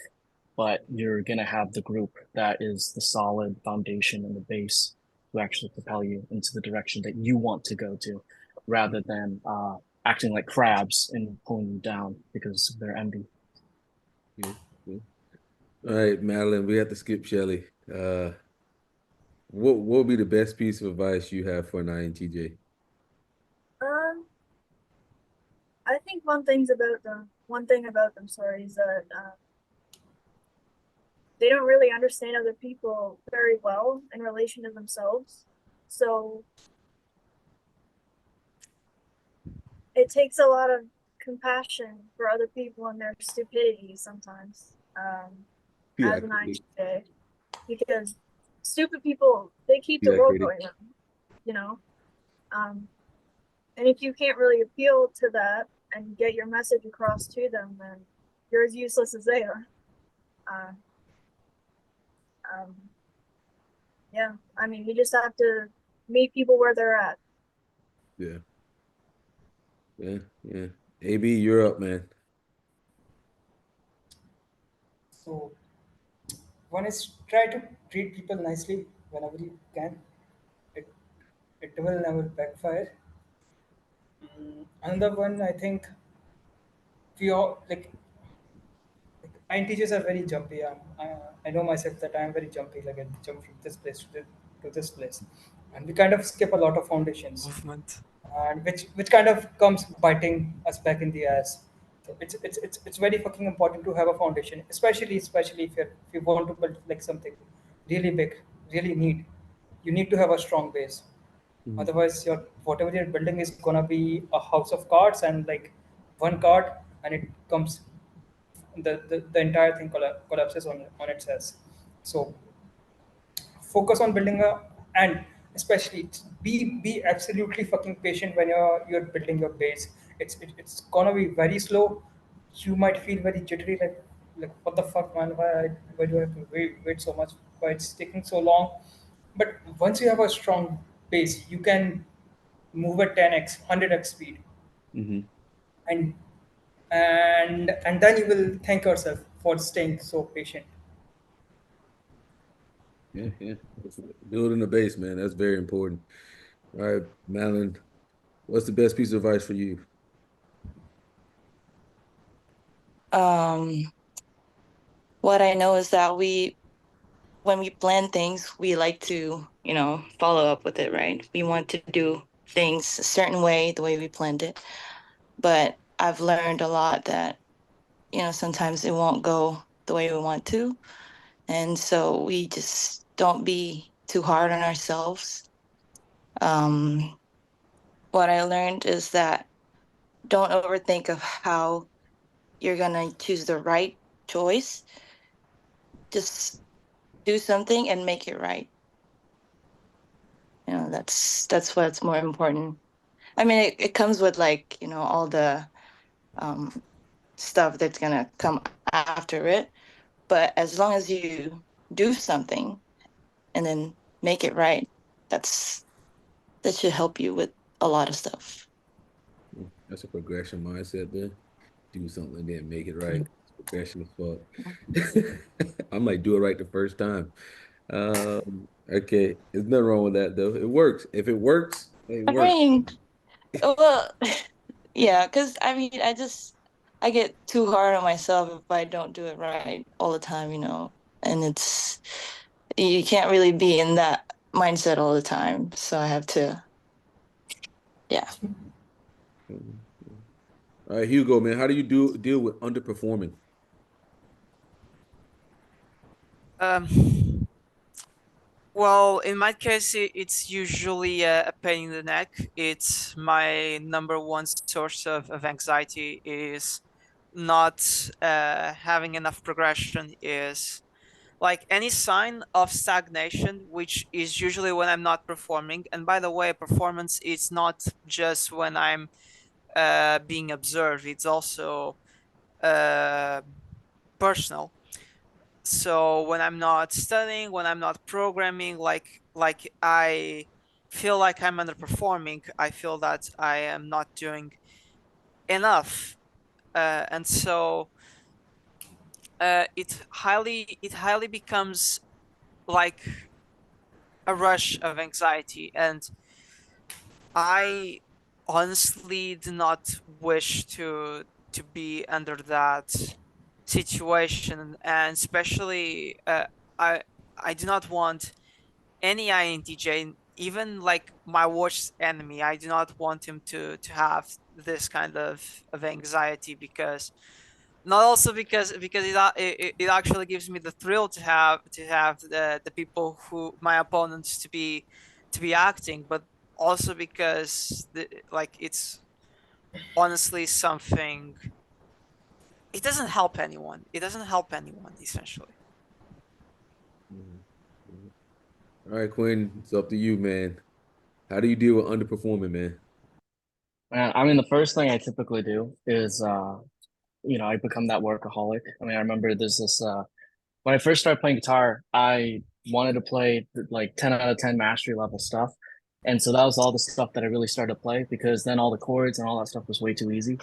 but you're gonna have the group that is the solid foundation and the base to actually propel you into the direction that you want to go to, rather than acting like crabs and pulling you down because they're envy. Yeah, yeah. All right, Madeline, we have to skip Shelly. What would be the best piece of advice you have for an INTJ? Um, I think one thing about them, sorry, is that they don't really understand other people very well in relation to themselves. So it takes a lot of compassion for other people and their stupidity sometimes, Yeah, as an INTJ, because stupid people, they keep the yeah, world going on, you know? And if you can't really appeal to that and get your message across to them, then you're as useless as they are. Yeah, I mean, you just have to meet people where they're at. yeah, yeah, yeah. AB, you're up, man. So one is try to treat people nicely whenever you can. It it will never backfire. Another one, I think we all like INTJs are very jumpy. I know myself that I am very jumpy. Like I jump from this place to this place, and we kind of skip a lot of foundations, Movement. and which kind of comes biting us back in the ass. So it's very fucking important to have a foundation, especially if you want to build like something really big, really neat. You need to have a strong base. Mhm. Otherwise, your whatever you're building is gonna be a house of cards, and like one card, and it comes the entire thing collapses on its ass. So focus on building a and especially be absolutely fucking patient when you're building your base. It's gonna be very slow. You might feel very jittery, like what the fuck, man? Why do I have to wait so much? Why it's taking so long? But once you have a strong base, you can move at 10x, 100x speed, Mhm. and and then you will thank yourself for staying so patient. Yeah, yeah. Building a base, man. That's very important. All right, Madeline, what's the best piece of advice for you? Um, what I know is that when we plan things, we like to, follow up with it, right? We want to do things a certain way, the way we planned it. But I've learned a lot that, sometimes it won't go the way we want to. And so we just don't be too hard on ourselves. Um, what I learned is that don't overthink of how you're going to choose the right choice. Just do something and make it right. That's what's more important. I mean, it comes with like, all the um, stuff that's gonna come after it. But as long as you do something and then make it right, that should help you with a lot of stuff. That's a progression mindset there. Do something, then make it right. It's progression as fuck. I'm like, do it right the first time. Okay. There's nothing wrong with that though. It works. If it works, it I works. mean, well, yeah, because I mean, I get too hard on myself if I don't do it right all the time, you know. And you can't really be in that mindset all the time. So I have to, yeah. All right, Hugo, man, how do you deal with underperforming? Well, in my case, it's usually a pain in the neck. It's my number one source of anxiety is not having enough progression, is like any sign of stagnation, which is usually when I'm not performing. And by the way, performance is not just when I'm being observed, it's also personal. So when I'm not studying, when I'm not programming, like I feel like I'm underperforming, I feel that I am not doing enough, and so it highly becomes like a rush of anxiety, and I honestly do not wish to be under that situation, and especially I do not want any INTJ, even like my worst enemy. I do not want him to have this kind of anxiety, because not also because it actually gives me the thrill to have the people who my opponents to be acting, but also because like it's honestly something. It doesn't help anyone. It doesn't help anyone essentially. All right, Quinn, it's up to you, man. How do you deal with underperforming, man? I mean, the first thing I typically do is, I become that workaholic. I mean, I remember there's this, when I first started playing guitar, I wanted to play like 10 out of 10 mastery level stuff. And so that was all the stuff that I really started to play, because then all the chords and all that stuff was way too easy.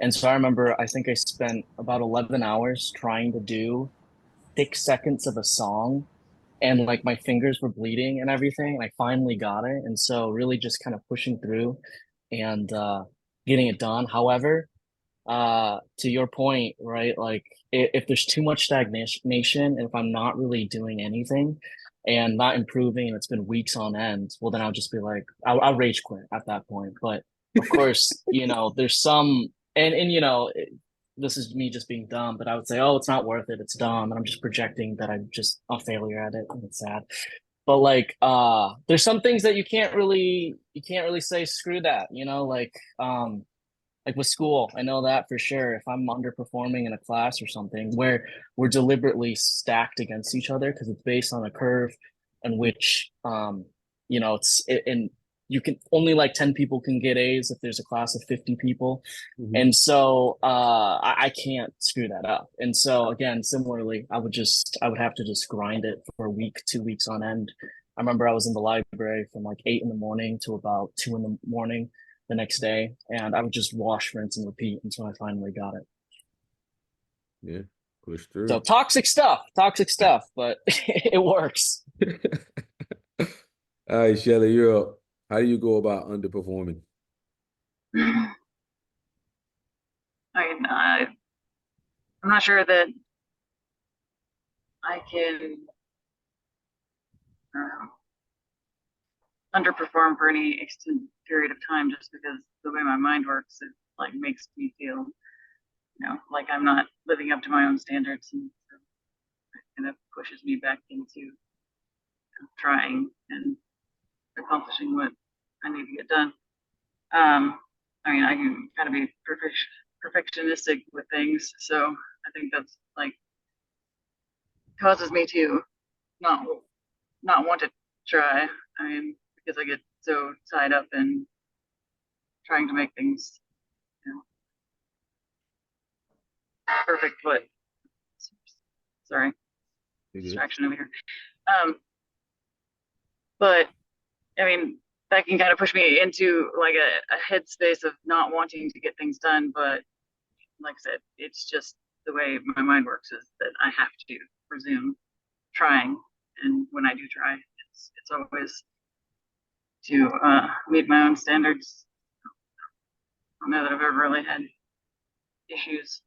And so I remember, I think I spent about 11 hours trying to do 6 seconds of a song, and like my fingers were bleeding and everything. And I finally got it. And so really just kind of pushing through and getting it done. However, to your point, right? Like if there's too much stagnation, and if I'm not really doing anything and not improving, and it's been weeks on end, well, then I'll just be like, I'll rage quit at that point. But of course, there's some, and this is me just being dumb, but I would say, oh, it's not worth it. It's dumb. And I'm just projecting that I'm just a failure at it, and it's sad. But like, there's some things that you can't really say screw that, like with school, I know that for sure. If I'm underperforming in a class or something where we're deliberately stacked against each other because it's based on a curve in which and you can only like 10 people can get A's if there's a class of 50 people. Mm-hmm. And so I can't screw that up. And so again, similarly, I would have to just grind it for a week, 2 weeks on end. I remember I was in the library from like 8 in the morning to about 2 in the morning the next day, and I would just wash, rinse, and repeat until I finally got it. Yeah, push through. So toxic stuff, but it works. All right, Shelly, you're up. How do you go about underperforming? I'm not sure that I can underperform for any extended period of time, just because the way my mind works, it like makes me feel, like I'm not living up to my own standards, and so it kind of pushes me back into trying and accomplishing what I need to get done. I mean, I can kind of be perfectionistic with things, so I think that's like causes me to not want to try. I mean, because I get so tied up in trying to make things, perfect. But sorry, distraction over here. But I mean, that can kind of push me into like a headspace of not wanting to get things done. But like I said, it's just the way my mind works, is that I have to resume trying. And when I do try, it's always to meet my own standards. I don't know that I've ever really had issues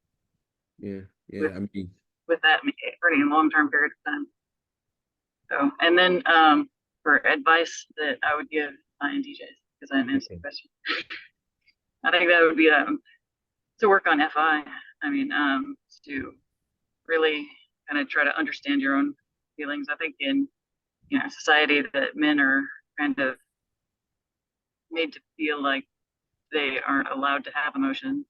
Yeah. With- I mean, with that for any long-term period of time. So, and then for advice that I would give INTJs, because I didn't answer the question, I think that would be to work on FI. I mean, to really kind of try to understand your own feelings. I think in society that men are kind of made to feel like they aren't allowed to have emotions.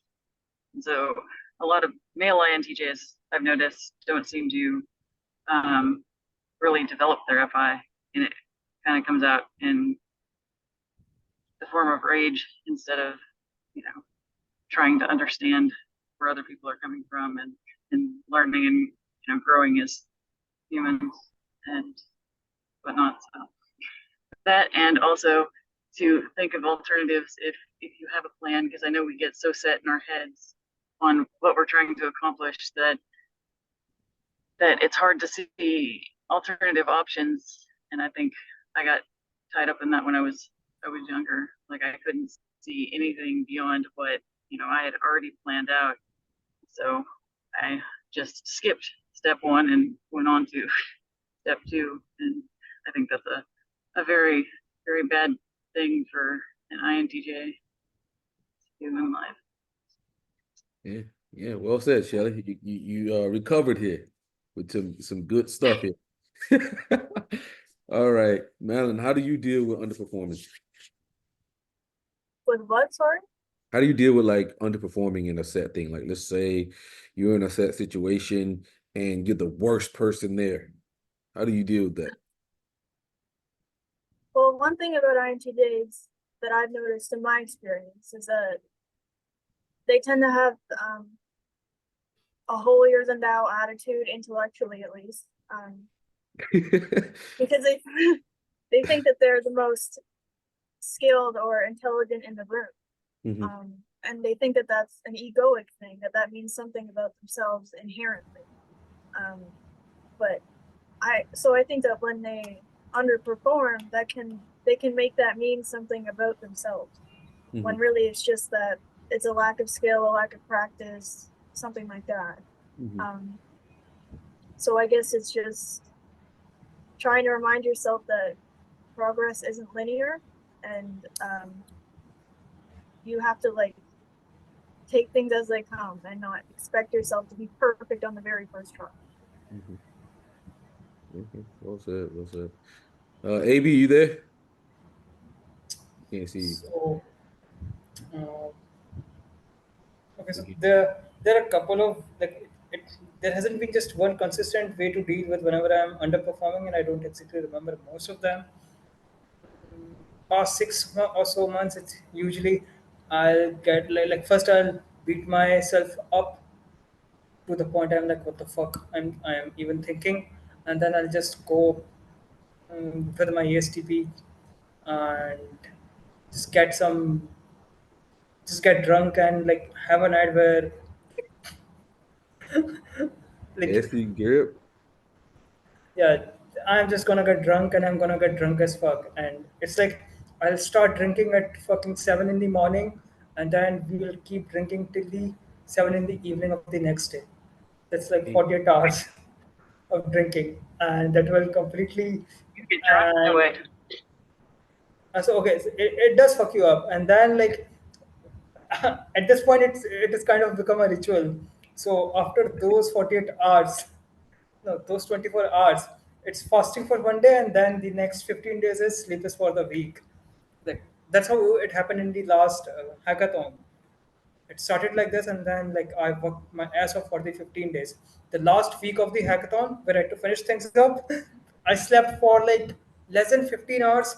And so a lot of male INTJs I've noticed don't seem to really develop their FI, and it kind of comes out in the form of rage instead of trying to understand where other people are coming from and learning and growing as humans and whatnot. So that, and also to think of alternatives if you have a plan, because I know we get so set in our heads on what we're trying to accomplish that it's hard to see alternative options. And I think I got tied up in that when I was younger. Like I couldn't see anything beyond what I had already planned out. So I just skipped step one and went on to step two. And I think that's a very, very bad thing for an INTJ human life. Yeah. Well said, Shelly. You recovered here with some good stuff here. All right, Madeline, how do you deal with underperformance? With what, sorry? How do you deal with like underperforming in a set thing? Like, let's say you're in a set situation and you're the worst person there. How do you deal with that? Well, one thing about INTJs that I've noticed in my experience is that they tend to have a holier than thou attitude, intellectually at least, because they think that they're the most skilled or intelligent in the room. Mm-hmm. And they think that that's an egoic thing, that means something about themselves inherently. But I think that when they underperform, they can make that mean something about themselves, Mm-hmm. when really it's just that it's a lack of skill, a lack of practice, something like that. Mm-hmm. So I guess it's just trying to remind yourself that progress isn't linear, and you have to like take things as they come and not expect yourself to be perfect on the very first try. Mm-hmm. Okay. Well said. AB, you there? Can't see you. So, okay, so Okay. there are a couple of there hasn't been just one consistent way to deal with whenever I'm underperforming, and I don't exactly remember most of them. Past 6 or so months, it's usually I'll get like first I'll beat myself up to the point I'm like, what the fuck I'm even thinking, and then I'll just go with my ESTP and just get some, just get drunk and like have a night where like SD grip. yeah, I'm just gonna get drunk and I'm gonna get drunk as fuck. And it's like I'll start drinking at fucking 7 in the morning, and then we will keep drinking till the 7 in the evening of the next day. That's like 48 hours of drinking, and that will completely. You get drunk And away. so okay, so it does fuck you up, and then like at this point it has kind of become a ritual. So after those 48 hours, no, those 24 hours, it's fasting for one day, and then the next 15 days is sleep is for the week. Like that's how it happened in the last hackathon. It started like this, and then like I worked my ass off for the 15 days. The last week of the hackathon, where I had to finish things up, I slept for like less than 15 hours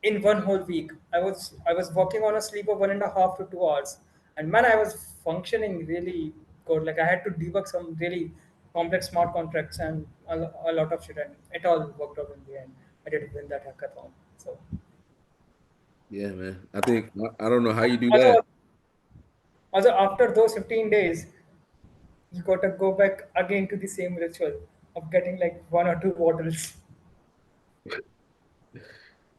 in one whole week. I was working on a sleep of 1.5 to 2 hours, and man, I was functioning really good. Like I had to debug some really complex smart contracts and a lot of shit, and it all worked out in the end. I did win that hackathon. So Yeah, man. I think I don't know how you do that. also, also after those 15 days, you gotta go back again to the same ritual of getting like one or two bottles.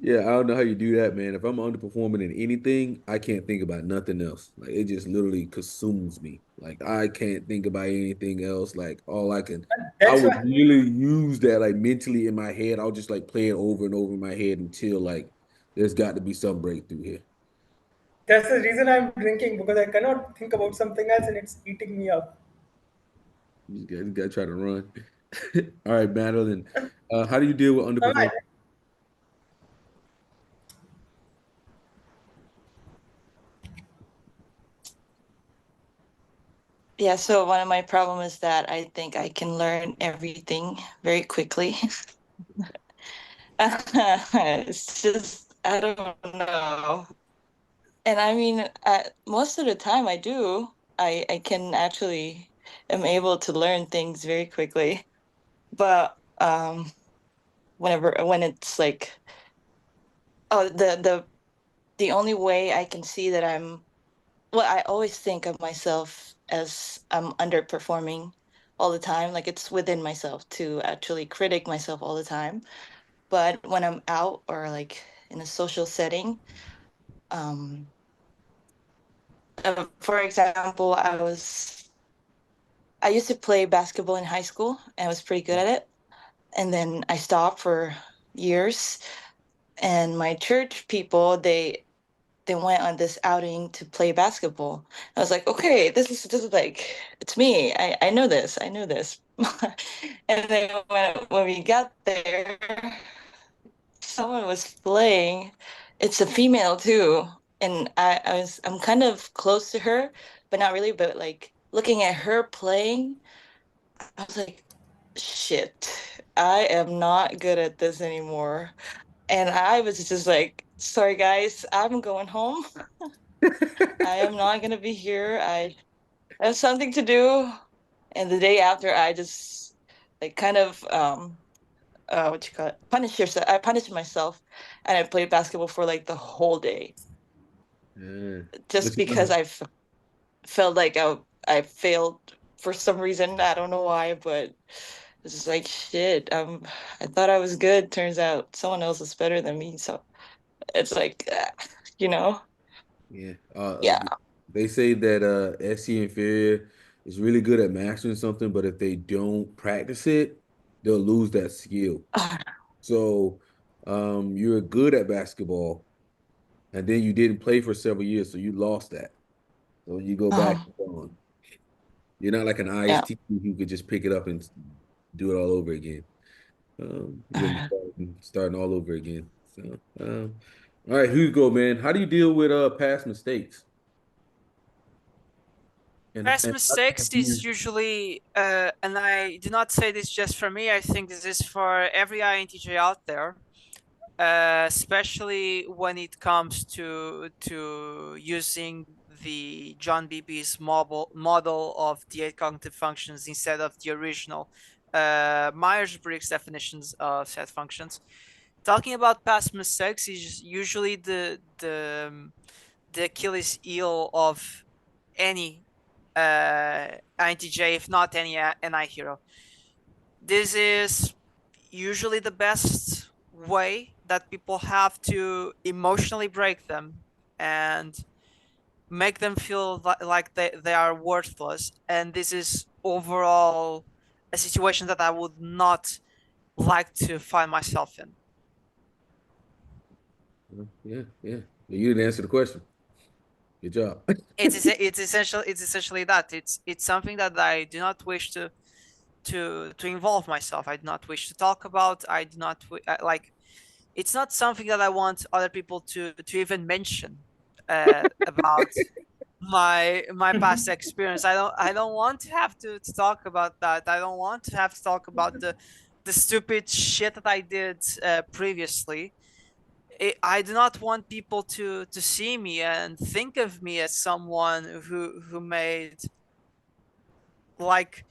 Yeah, I don't know how you do that, man. If I'm underperforming in anything, I can't think about nothing else. Like it just literally consumes me. Like I can't think about anything else. Like all I can, I That's would why really use that like mentally in my head. I'll just like play it over and over in my head until like there's got to be some breakthrough here. that's the reason I'm drinking, because I cannot think about something else and it's eating me up. You gotta try to run. All right, Madeline. How do you deal with I'm underperforming? like, Yeah, so one of my problems is that I think I can learn everything very quickly. It's just, I don't know. And I mean, most of the time I do. I can actually am able to learn things very quickly. But when it's like, oh, the only way I can see that well, I always think of myself as I'm underperforming all the time. Like it's within myself to actually critic myself all the time. But when I'm out or like in a social setting, um, for example, I used to play basketball in high school and I was pretty good at it. And then I stopped for years. And my church people, they went on this outing to play basketball. I was like, okay, this is like it's me. I know this. I know this. And then when we got there, someone was playing. It's a female too, and I'm kind of close to her, but not really. But like looking at her playing, I was like, shit, I am not good at this anymore. And I was just like, sorry guys, I'm going home. I am not gonna be here. I have something to do. And the day after, I just like kind of what you call it, punish yourself. I punished myself, and I played basketball for like the whole day, Yeah. just But you because felt like I failed for some reason. I don't know why, but it's just like shit. I thought I was good. Turns out someone else is better than me. So it's like, you know, Yeah. yeah. They say that SC inferior is really good at mastering something, but if they don't practice it, they'll lose that skill. So you're good at basketball, and then you didn't play for several years, so you lost that. So you go back Um, on. You're not like an yeah. IST who could just pick it up and do it all over again. You're gonna be starting all over again. So all right, Hugo, man, how do you deal with past mistakes? Past And how mistakes do is you usually, and I do not say this just for me, I think this is for every INTJ out there, especially when it comes to using the John Beebe's model of the 8 cognitive functions instead of the original Myers-Briggs definitions of set functions. Talking about past mistakes is usually the Achilles heel of any INTJ, if not any NI hero. This is usually the best way that people have to emotionally break them and make them feel like they are worthless. And this is overall a situation that I would not like to find myself in. yeah. You didn't answer the question. Good job. It's essentially that it's something that I do not wish to involve myself. I do not wish to talk about. I do not like. It's not something that I want other people to even mention about my past experience. I don't want to have to talk about that. I don't want to have to talk about the stupid shit that I did previously. I do not want people to see me and think of me as someone who made like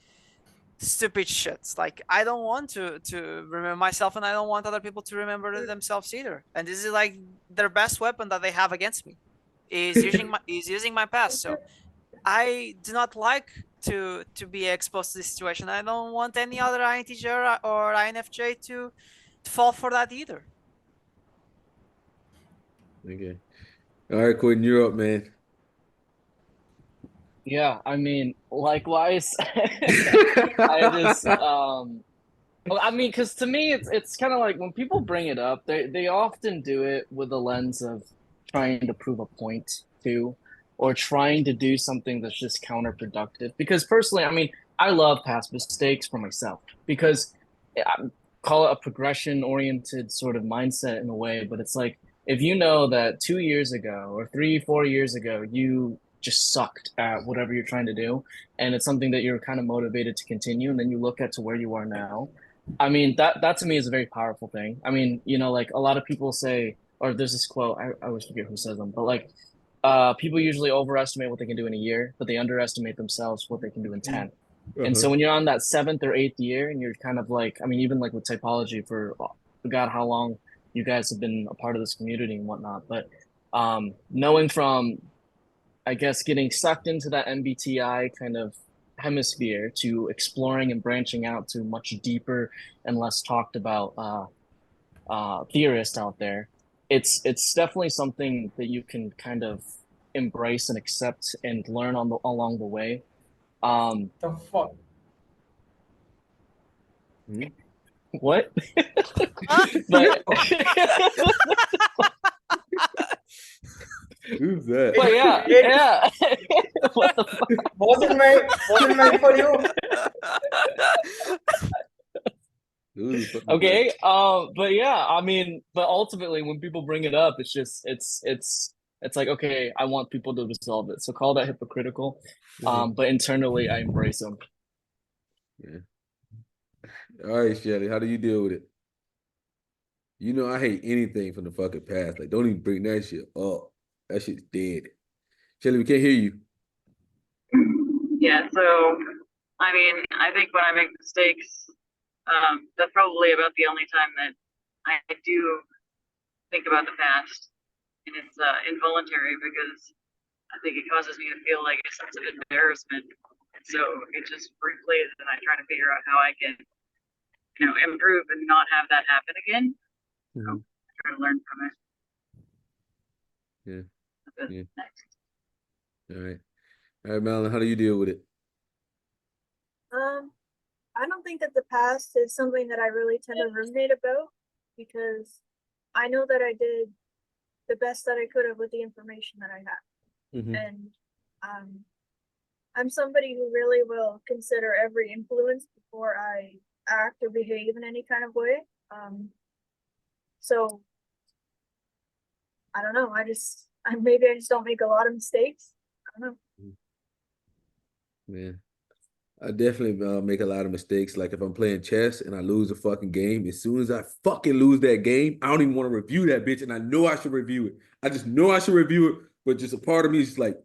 stupid shits. Like I don't want to remember myself, and I don't want other people to remember themselves either. And this is like their best weapon that they have against me is using my past. So I do not like to be exposed to this situation. I don't want any other INTJ or INFJ to fall for that either. Okay. All right, Quentin, you're up, man. Yeah, I mean, likewise. I just well, I mean, because to me, it's kind of like when people bring it up, they often do it with the lens of trying to prove a point too, or trying to do something that's just counterproductive. Because personally, I mean, I love past mistakes for myself because I call it a progression-oriented sort of mindset in a way. But it's like if you know that 2 years ago or 3, 4 years ago, you just sucked at whatever you're trying to do, and it's something that you're kind of motivated to continue, and then you look at to where you are now. I mean, that to me is a very powerful thing. I mean, like a lot of people say, or there's this quote, I always forget who says them, but like people usually overestimate what they can do in a year, but they underestimate themselves what they can do in 10. And so when you're on that 7th or 8th year and you're kind of like, I mean, even like with typology for God, how long you guys have been a part of this community and whatnot, but knowing from, I guess, getting sucked into that MBTI kind of hemisphere to exploring and branching out to much deeper and less talked about theorists out there, it's definitely something that you can kind of embrace and accept and learn along the way. The fuck? What? But Who's that? but yeah. What the fuck? Wasn't meant for you. Who the fuck is Okay, that? but yeah, I mean, but ultimately when people bring it up, it's just it's like, okay, I want people to resolve it. So call that hypocritical. But internally I embrace them. Yeah. All right, Shelly, how do you deal with it? You know I hate anything from the fucking past. Like, don't even bring that shit up. That shit's dead. Shelly, we can't hear you. Yeah, so I mean, I think when I make mistakes, that's probably about the only time that I do think about the past, and it's involuntary because I think it causes me to feel like a sense of embarrassment. So it just replays, and I try to figure out how I can, improve and not have that happen again. So I try to learn from it. Yeah. Yeah. Next. All right. All right, Madeline, how do you deal with it? I don't think that the past is something that I really tend to ruminate about because I know that I did the best that I could have with the information that I had. And I'm somebody who really will consider every influence before I act or behave in any kind of way. So I don't know. Maybe I just don't make a lot of mistakes. I don't know. Yeah. I definitely make a lot of mistakes. Like if I'm playing chess and I lose a fucking game, as soon as I fucking lose that game, I don't even want to review that bitch. And I know I should review it. I just know I should review it. But just a part of me is just like,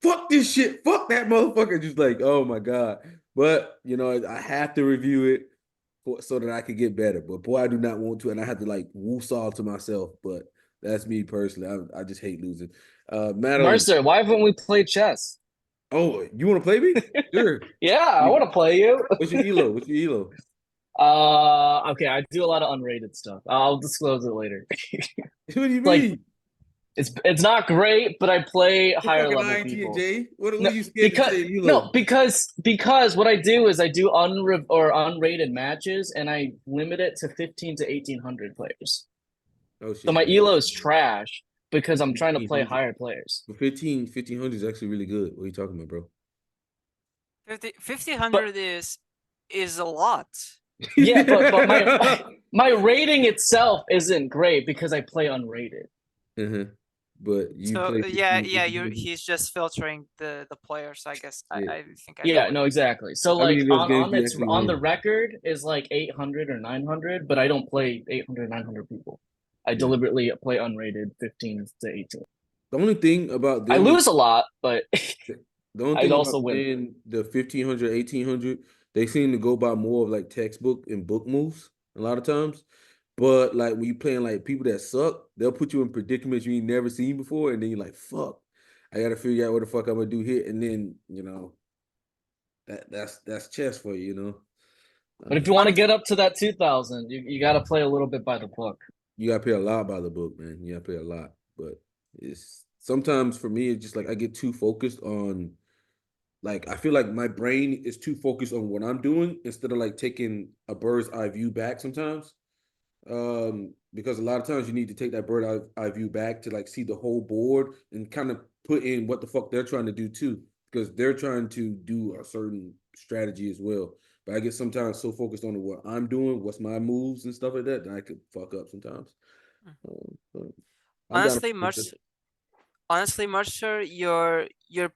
fuck this shit. Fuck that motherfucker. Just like, oh my God. But, I have to review it so that I could get better. But boy, I do not want to. And I have to like woosah to myself. But that's me personally. I just hate losing. Madeline. Mercer, why haven't we played chess? Oh, you want to play me? Sure. Yeah, I want to play you. What's your elo? What's your elo? Okay, I do a lot of unrated stuff. I'll disclose it later. What do you Like, mean? it's not great, but I play You're higher fucking level people. INTJ? What are No, you scared to say elo? No, because what I do is I do unrated matches and I limit it to 15 to 1800 players. Oh shit. So my elo is trash because I'm trying to play higher players. But 1500 is actually really good. What are you talking about, bro? 1500 is a lot. Yeah, but my rating itself isn't great because I play unrated. But you So play he's just filtering the players, I guess. Yeah. I think Yeah, no, exactly. So How many like of those games do you it's actually on the win? record is like 800 or 900, but I don't play 800, 900 people. I deliberately play unrated 15 to 18. The only thing about them I lose a lot, but the only I'd thing also about win. playing the 1500, 1800, they seem to go by more of like textbook and book moves a lot of times. But like when you playing like people that suck, they'll put you in predicaments you ain't never seen before, and then you're like, fuck, I gotta figure out what the fuck I'm gonna do here. And then, that's chess for you, But if you want to get up to that 2000, you got to play a little bit by the book. You gotta pay a lot by the book, man. You gotta pay a lot. but it's sometimes for me, it's just like I get too focused on, like, I feel like my brain is too focused on what I'm doing instead of like taking a bird's eye view back sometimes. Because a lot of times you need to take that eye view back to like see the whole board and kind of put in what the fuck they're trying to do too, because they're trying to do a certain strategy as well. But I get sometimes so focused on what I'm doing, what's my moves and stuff like that, that I could fuck up sometimes. But I'm down. Honestly, Mercer, your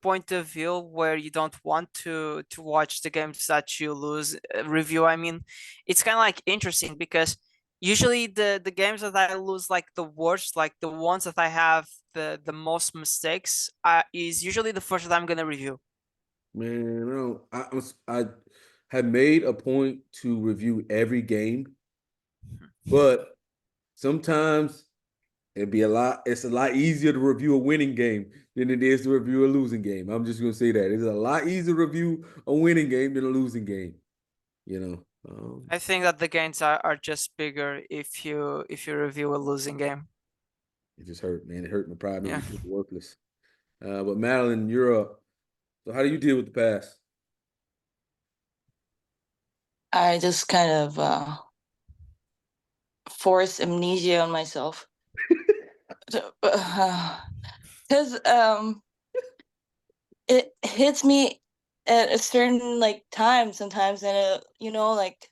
point of view where you don't want to watch the games that you lose review, I mean, it's kind of like interesting because usually the games that I lose like the worst, like the ones that I have the most mistakes, is usually the first that I'm gonna review. Man, no, I had made a point to review every game, but sometimes it's a lot easier to review a winning game than it is to review a losing game. I'm just gonna say that. It's a lot easier to review a winning game than a losing game, you know. I think that the gains are just bigger if you review a losing game. It just hurt, man. It hurt my pride, made Yeah. me feel worthless. But Madeline, you're up. So how do you deal with the past? I just kind of force amnesia on myself. Because it hits me at a certain like time sometimes, and like,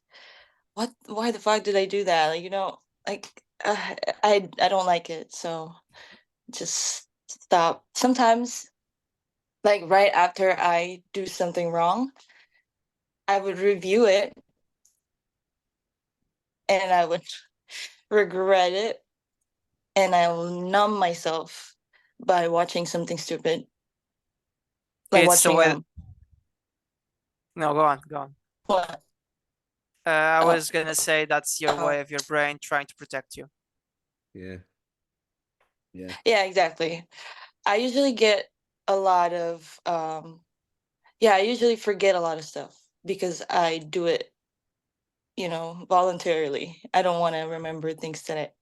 why the fuck did I do that? Like, like I don't like it, so just stop. Sometimes, like right after I do something wrong, I would review it and I would regret it, and I will numb myself by watching something stupid. Like It's the watching way. No, go on, go on. what? I Oh, was gonna say that's your way of your brain trying to protect you. Yeah. Yeah. yeah, exactly. I usually get a lot of I usually forget a lot of stuff because I do it, voluntarily. I don't want to remember things that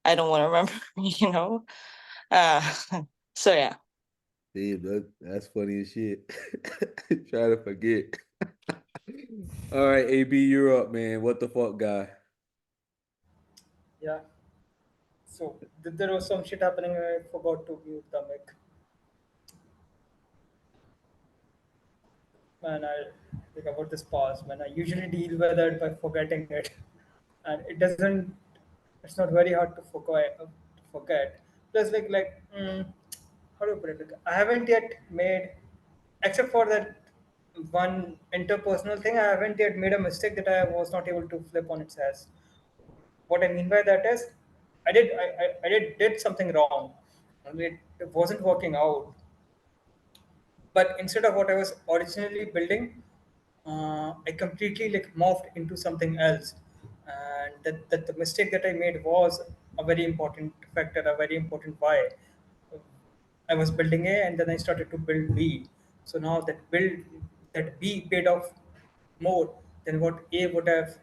I don't want to remember, Uh so yeah. Damn, that's funny as shit. Try to forget. All right, AB, you're up, man. What the fuck, guy? Yeah. So there was some shit happening. I forgot to mute the mic. Man, I think about this pause. Man, I usually deal with it by forgetting it, and it doesn't. It's not very hard to forget. Plus, how do you put it? Like, I haven't yet made, except for that one interpersonal thing, I haven't yet made a mistake that I was not able to flip on its ass. What I mean by that is, I did something wrong, and it wasn't working out. But instead of what I was originally building, I completely like morphed into something else, and that the mistake that I made was a very important factor, a very important why. I was building A, and then I started to build B. So now that B paid off more than what A would have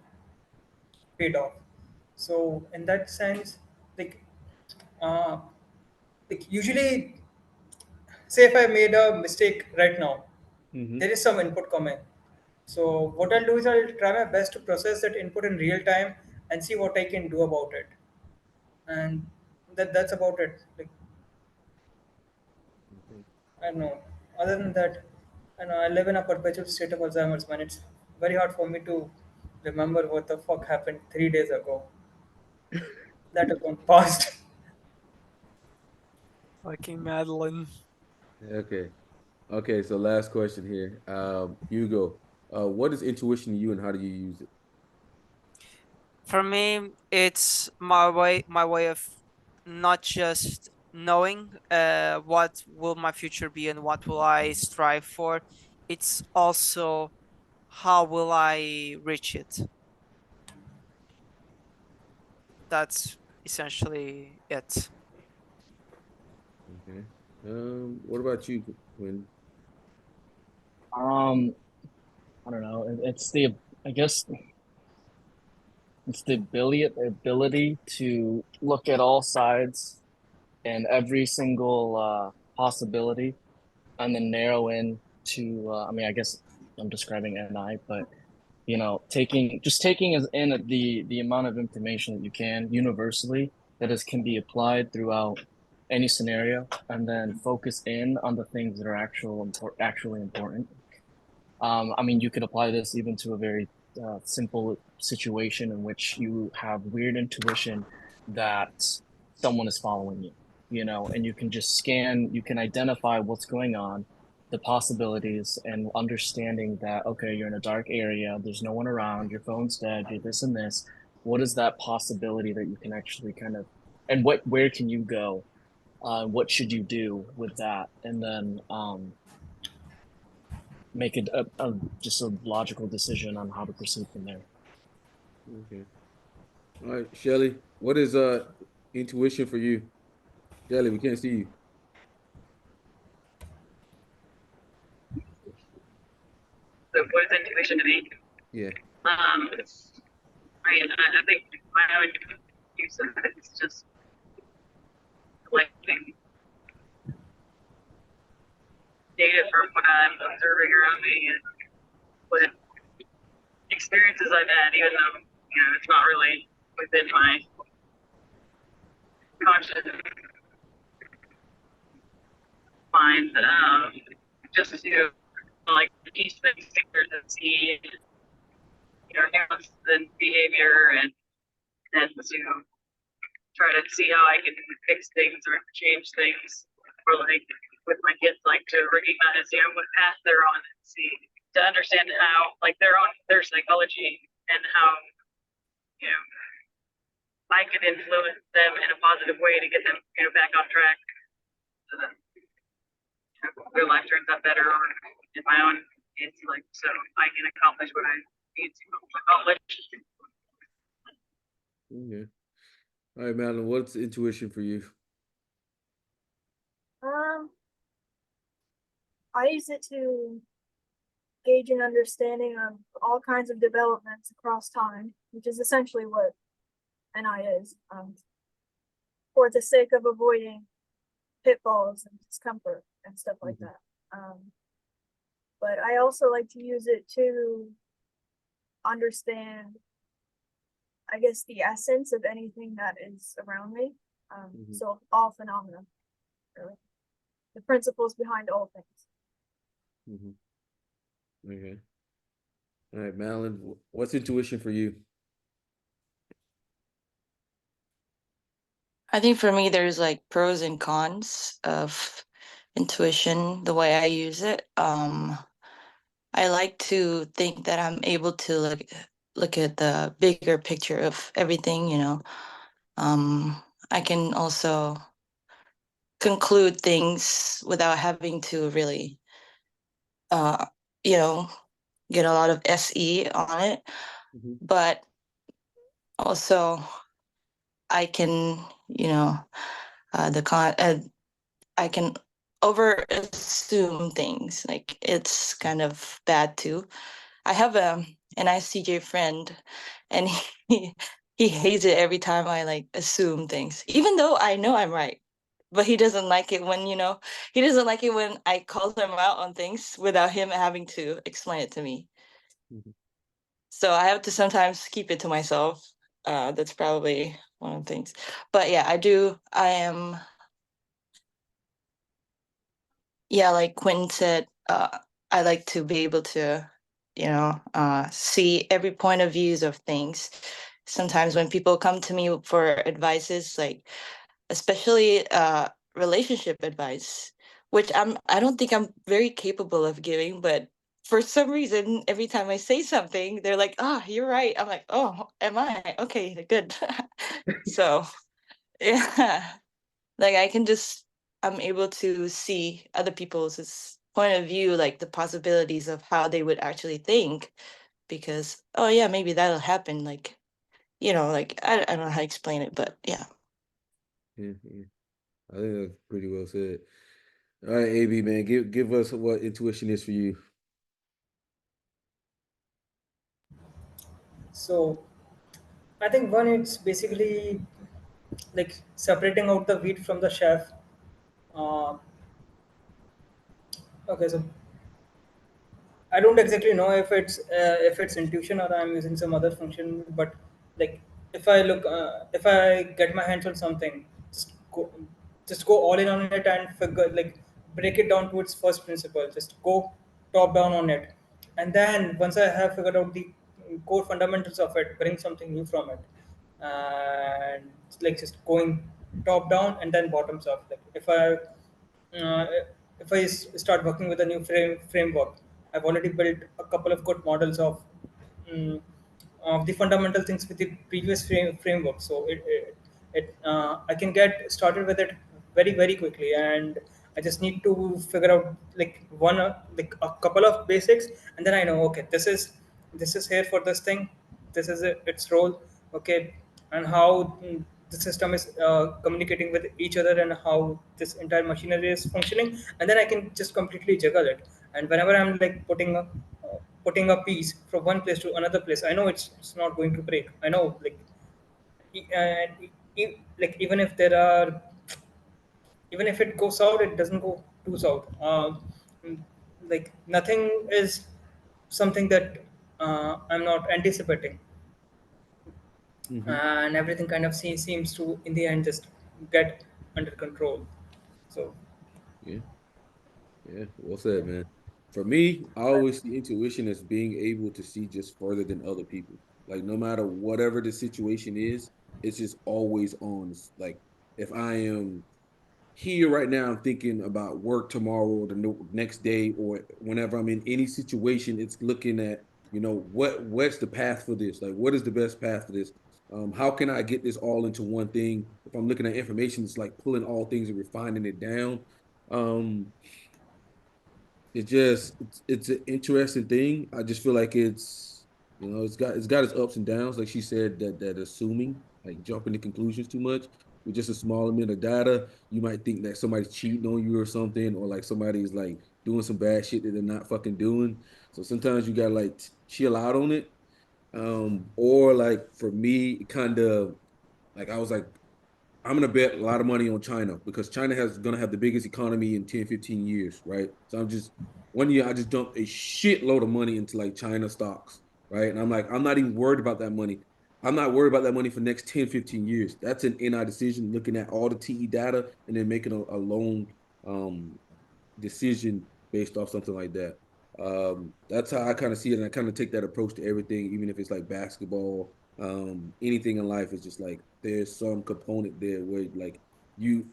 paid off. So in that sense, like, uh, usually, say if I made a mistake right now, Mm-hmm. there is some input coming. So what I'll do is I'll try my best to process that input in real time and see what I can do about it. And that's about it. Like, I don't know. Other than that, I know I live in a perpetual state of Alzheimer's, man. It's very hard for me to remember what the fuck happened 3 days ago. That has gone past. Fucking Madeline. Okay. Okay, so last question here. Hugo, what is intuition to you and how do you use it? For me, it's my way of not just knowing what will my future be and what will I strive for. It's also how will I reach it. That's essentially it. Okay. What about you, Quinn? I don't know. It's the, I guess it's the ability to look at all sides and every single possibility, and then narrow in to I mean, I guess I'm describing NI, but you know, taking as in the amount of information that you can universally that is can be applied throughout any scenario, and then focus in on the things that are actually important. I mean, you could apply this even to a very simple situation in which you have weird intuition that someone is following you, you know, and you can just you can identify what's going on, the possibilities, and understanding that, okay, you're in a dark area, there's no one around, your phone's dead, you're this and this. What is that possibility that you can actually kind of, and where can you go? What should you do with that? And then, make it just a logical decision on how to proceed from there. Okay. All right, Shelly, what is intuition for you? Shelly, we can't see you. So what is intuition to me? Yeah. I mean, I think my own use of it is just collecting data from what I'm observing around me and what experiences I've had, even though, you know, it's not really within my conscious mind. Just to like piece things together and see, you know, nuance and behavior, and to try to see how I can fix things or change things, or like with my kids, like to recognize, you know, what path they're on and see, to understand how, like, their psychology, and how, you know, I could influence them in a positive way to get them, you know, back on track, so that, you know, their life turns out better, or in my own, it's like, so I can accomplish what I need to accomplish. Okay. All right, Madeline, what's intuition for you? I use it to gauge an understanding of all kinds of developments across time, which is essentially what NI is, for the sake of avoiding pitfalls and discomfort and stuff like that. But I also like to use it to understand, I guess, the essence of anything that is around me. So all phenomena, really. The principles behind all things. Okay. All right, Madeline, what's intuition for you? I think for me, there's like pros and cons of intuition, the way I use it. I like to think that I'm able to look at the bigger picture of everything, you know. I can also conclude things without having to really, you know, get a lot of SE on it. But also, I can, you know, I can over assume things. Like it's kind of bad too. I have an ICJ friend, and he hates it every time I like assume things, even though I know I'm right. But he doesn't like it when, you know, he doesn't like it when I call him out on things without him having to explain it to me. So I have to sometimes keep it to myself. That's probably one of the things. But yeah, I am, yeah, like Quentin said, I like to be able to, you know, see every point of views of things. Sometimes when people come to me for advices, like especially relationship advice, which I don't think I'm very capable of giving, but for some reason, every time I say something, they're like, "Oh, you're right." I'm like, "Oh, am I? Okay, good." So, yeah, like I'm able to see other people's point of view, like the possibilities of how they would actually think, because, oh yeah, maybe that'll happen. Like, you know, like I don't know how to explain it, but yeah. Yeah. I think that's pretty well said. All right, AB, man, give us what intuition is for you. So I think one, it's basically like separating out the wheat from the chaff. Uh, okay, so I don't exactly know if it's intuition or I'm using some other function, but like if I get my hands on something, just go all in on it and figure like break it down to its first principle. Just go top down on it, and then once I have figured out the core fundamentals of it, bring something new from it, and like just going top down and then bottoms up. Like uh, if start working with a new framework, I've already built a couple of good models mm, of the fundamental things with the previous framework. So I can get started with it very quickly, and I just need to figure out like like a couple of basics, and then I know okay, this is here for this thing, this is its role, okay, and how the system is communicating with each other and how this entire machinery is functioning, and then I can just completely juggle it. And whenever I'm like putting a piece from one place to another place, I know it's not going to break. I know like and like even if it goes out, it doesn't go too south. Like nothing is something that I'm not anticipating, Mm-hmm. and everything kind of seems to in the end just get under control. So Yeah. Yeah. Well said, man. For me, I always see intuition as being able to see just further than other people. Like no matter whatever the situation is, it's just always on. Like if I am here right now, I'm thinking about work tomorrow or the next day, or whenever I'm in any situation, it's looking at, what's the path for this? Like, what is the best path for this? How can I get this all into one thing? If I'm looking at information, it's like pulling all things and refining it down. Um, it's an interesting thing. I just feel like it's got its ups and downs. Like she said, that assuming, like jumping to conclusions too much with just a small amount of data, you might think that somebody's cheating on you or something, or like somebody's like doing some bad shit that they're not fucking doing. So sometimes you gotta like chill out on it. Or like for me, kind of like I was like I'm gonna bet a lot of money on China because China has gonna have the biggest economy in 10, 15 years, right? So I'm just one year I just dumped a shitload of money into like China stocks, right? And I'm like, I'm not even worried about that money. I'm not worried about that money for the next 10, 15 years. That's an NI decision, looking at all the TE data and then making a loan um decision based off something like that. That's how I kind of see it, and I kind of take that approach to everything, even if it's like basketball, anything in life is just like there's some component there where like you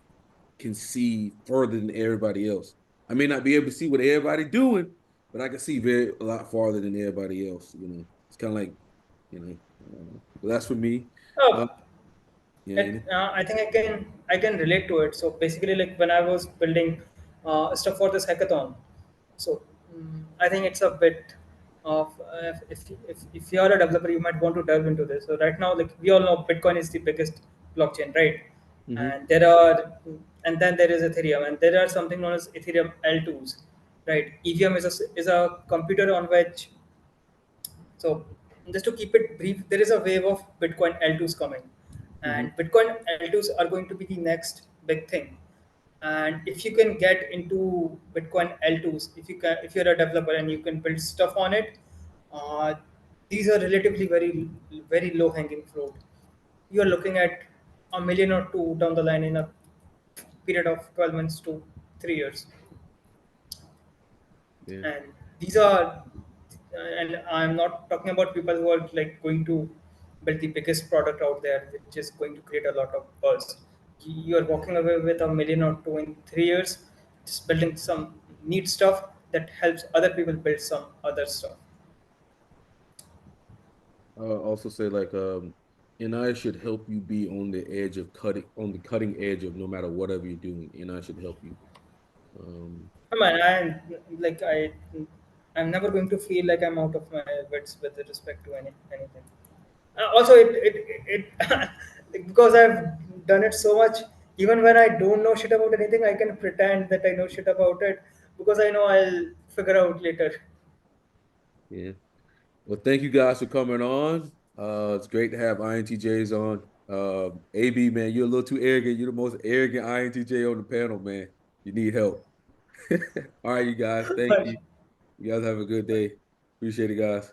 can see further than everybody else. I may not be able to see what everybody doing, but I can see a lot farther than everybody else. It's kind of like, but that's for me. oh, Uh, yeah. I think I can relate to it. So basically, like when I was building stuff for this hackathon, so I think it's a bit of if you are a developer, you might want to delve into this. So right now, like we all know, Bitcoin is the biggest blockchain, right? Mm-hmm. And there are and then there is Ethereum, and there are something known as Ethereum L2s, right? EVM is a computer on which so just to keep it brief, there is a wave of Bitcoin L2s coming, Mm-hmm. and Bitcoin L2s are going to be the next big thing. And if you can get into Bitcoin L2s, if you're a developer and you can build stuff on it, uh, these are relatively very low hanging fruit. You are looking at a million or two down the line in a period of 12 months to 3 years. Yeah. And these are and I'm not talking about people who are like going to build the biggest product out there which is going to create a lot of buzz. You're walking away with a million or two in 3 years, just building some neat stuff that helps other people build some other stuff. Also say like and I should help you be on the cutting edge of no matter whatever you're doing, and I should help you. Um I mean, I'm never going to feel like I'm out of my wits with respect to anything. Also, because I've done it so much. Even when I don't know shit about anything, I can pretend that I know shit about it because I know I'll figure out later. yeah. Well, thank you guys for coming on. It's great to have INTJs on. AB, man, you're a little too arrogant. You're the most arrogant INTJ on the panel, man. You need help. All right, you guys. Thank you. You guys have a good day. Appreciate it, guys.